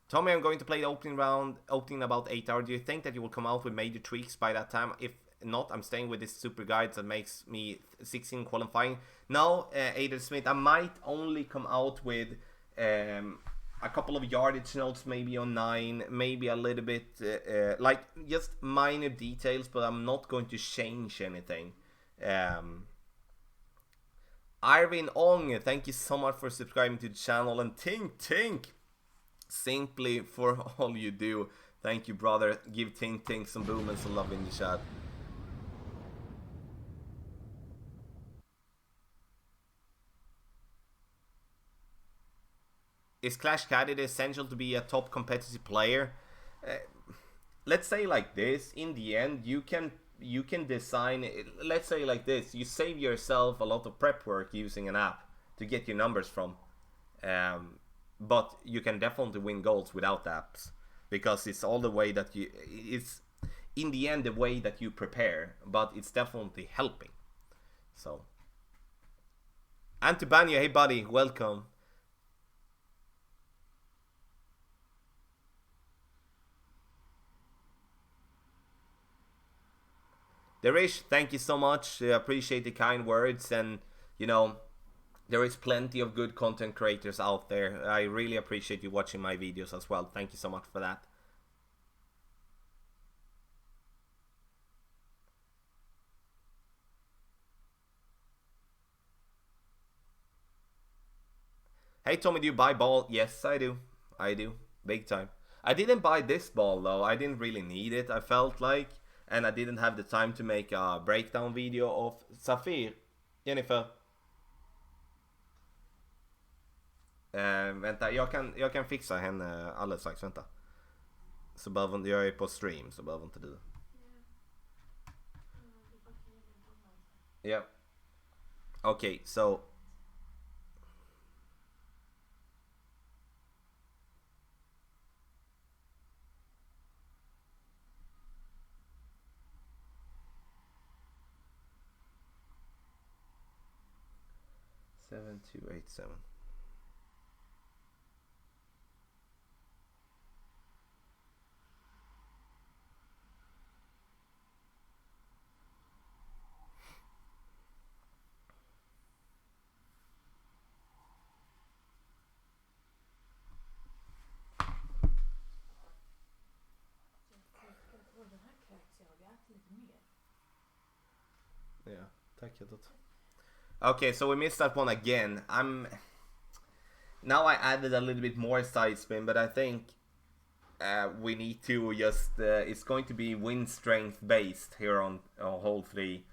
Tommy, I'm going to play the opening round, opening about 8 hours. Do you think that you will come out with major tweaks by that time? If not, I'm staying with this super guide that makes me 16 qualifying. No, Aiden Smith, I might only come out with a couple of yardage notes, maybe on 9, maybe a little bit, like just minor details, but I'm not going to change anything. Irvin Ong, thank you so much for subscribing to the channel, and Tink, simply for all you do. Thank you, brother. Give Tink some boom and some love in the chat. Is Clash Caddy essential to be a top competitive player? Let's say like this. In the end, you can design. Let's say like this. You save yourself a lot of prep work using an app to get your numbers from. But you can definitely win goals without apps, because it's all the way that it's in the end the way that you prepare, but it's definitely helping. So, Antibanyo, hey buddy, welcome. Derish, thank you so much. Appreciate the kind words, and you know, there is plenty of good content creators out there. I really appreciate you watching my videos as well. Thank you so much for that. Hey Tommy, do you buy ball? Yes, I do. I do. Big time. I didn't buy this ball though. I didn't really need it, I felt like. And I didn't have the time to make a breakdown video of Safir. Jennifer. Vänta, jag kan fixa henne alldeles strax, vänta. Så behöver inte, jag är på stream så behöver inte du. Yeah. Okay, so 7287. Yeah, tack jättemycket. Okay, so we missed that one again. Now I added a little bit more side spin, but I think we need to just it's going to be wind strength based here on hole 3.